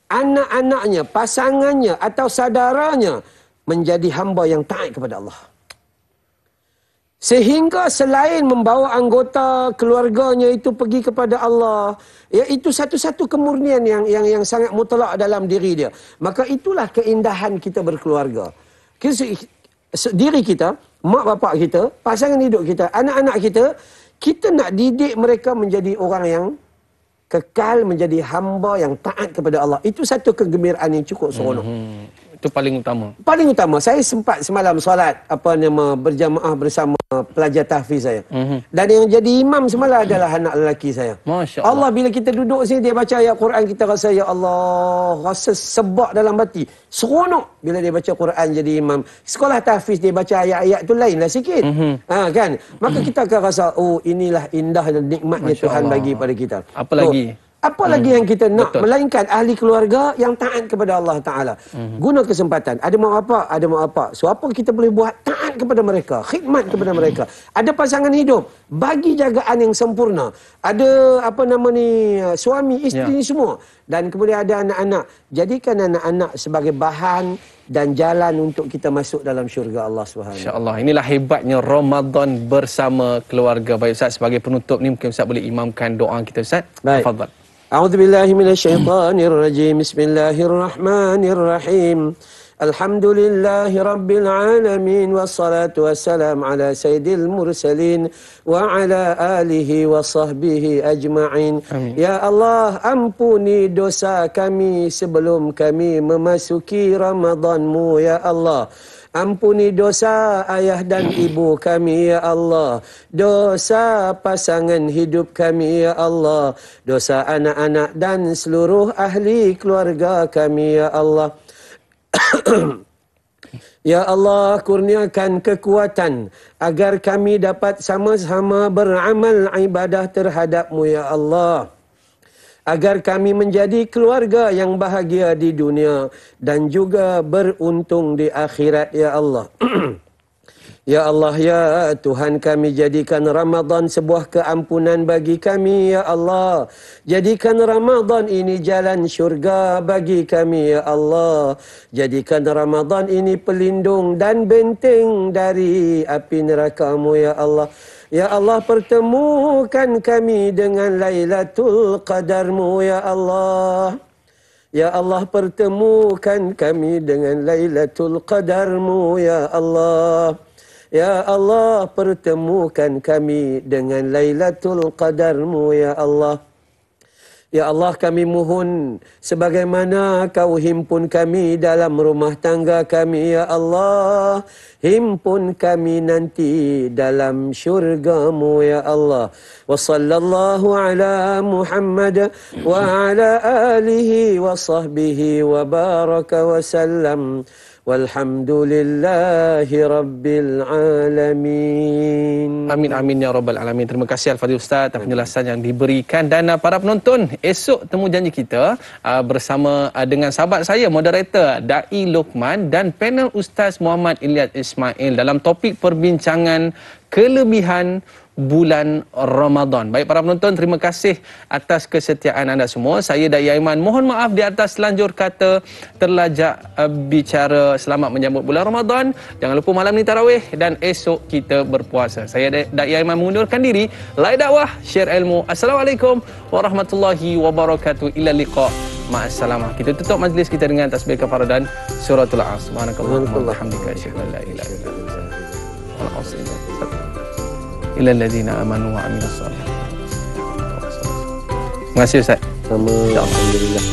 anak-anaknya, pasangannya atau saudaranya menjadi hamba yang taat kepada Allah. Sehingga selain membawa anggota keluarganya itu pergi kepada Allah, ya, itu satu-satu kemurnian yang sangat mutlak dalam diri dia. Maka itulah keindahan kita berkeluarga. Diri kita, mak bapak kita, pasangan hidup kita, anak-anak kita nak didik mereka menjadi orang yang kekal, menjadi hamba yang taat kepada Allah. Itu satu kegembiraan yang cukup seronok. Itu paling utama. Paling utama. Saya sempat semalam solat berjamaah bersama pelajar tahfiz saya. Dan yang jadi imam semalam adalah anak lelaki saya. Masya Allah. Bila kita duduk sini, dia baca ayat Quran, kita rasa, ya Allah, rasa sebab dalam hati. Seronok bila dia baca Quran jadi imam. Sekolah tahfiz dia baca ayat-ayat tu lainlah sikit. Kan? Maka kita akan rasa, oh, inilah indah dan nikmatnya Masya Tuhan Allah bagi pada kita. Apa lagi? Apa lagi yang kita nak? Betul. Melainkan ahli keluarga yang taat kepada Allah Ta'ala. Guna kesempatan. Ada mak bapak, ada mak bapak. So, apa kita boleh buat? Taat kepada mereka. Khidmat kepada mereka. Ada pasangan hidup. Bagi jagaan yang sempurna. Ada suami, isteri ni semua. Dan kemudian ada anak-anak. Jadikan anak-anak sebagai bahan dan jalan untuk kita masuk dalam syurga Allah SWT. InsyaAllah. Inilah hebatnya Ramadan bersama keluarga. Baik Ustaz, sebagai penutup ni mungkin Ustaz boleh imamkan doa kita Ustaz. Baik. Tafadhal. A'udzubillahi minasyaitonirrajim. Bismillahirrahmanirrahim. Alhamdulillahi rabbil alamin wassalatu wassalam ala sayyidil mursalin wa ala alihi wa sahbihi ajma'in. Amin. Ya Allah, ampuni dosa kami sebelum kami memasuki Ramadan-Mu ya Allah. Ampuni dosa ayah dan ibu kami ya Allah. Dosa pasangan hidup kami ya Allah. Dosa anak-anak dan seluruh ahli keluarga kami ya Allah. Ya Allah, kurniakan kekuatan agar kami dapat sama-sama beramal ibadah terhadap-Mu ya Allah. Agar kami menjadi keluarga yang bahagia di dunia dan juga beruntung di akhirat ya Allah. Ya Allah, ya Tuhan kami, jadikan Ramadan sebuah keampunan bagi kami ya Allah. Jadikan Ramadan ini jalan syurga bagi kami ya Allah. Jadikan Ramadan ini pelindung dan benteng dari api neraka-Mu ya Allah. Ya Allah, pertemukan kami dengan Lailatul Qadar-Mu ya Allah. Ya Allah, pertemukan kami dengan Lailatul Qadar-Mu ya Allah. Ya Allah, pertemukan kami dengan Lailatul Qadar-Mu ya Allah. Ya Allah, kami mohon sebagaimana Kau himpun kami dalam rumah tangga kami ya Allah, himpun kami nanti dalam syurga-Mu ya Allah. Wa sallallahu ala Muhammad wa ala alihi wa sahbihi wa baraka wa sallam. Walhamdulillahi Rabbil Alamin. Amin, amin ya Rabbal Alamin. Terima kasih Al-Fadhil Ustaz atas penjelasan yang diberikan. Dan para penonton, esok temu janji kita bersama dengan sahabat saya, moderator Da'i Luqman dan panel Ustaz Muhammad Ilyas Ismail dalam topik perbincangan kelebihan bulan Ramadan. Baik para penonton, terima kasih atas kesetiaan anda semua. Saya Da'i Aiman mohon maaf di atas lanjur kata terlajak bicara. Selamat menyambut bulan Ramadan. Jangan lupa malam ni tarawih dan esok kita berpuasa. Saya Da'i Aiman mengundurkan diri. Like dakwah, share ilmu. Assalamualaikum warahmatullahi wabarakatuh. Ila liqa. Ma'assalamah. Kita tutup majlis kita dengan tasbih kafarah dan suratul As. Subhanakallahumma wa bihamdika asyhadu an la ilaha illa anta ila alladzina amanu wa amilus solihat. Terima kasih Ustaz. Alhamdulillah.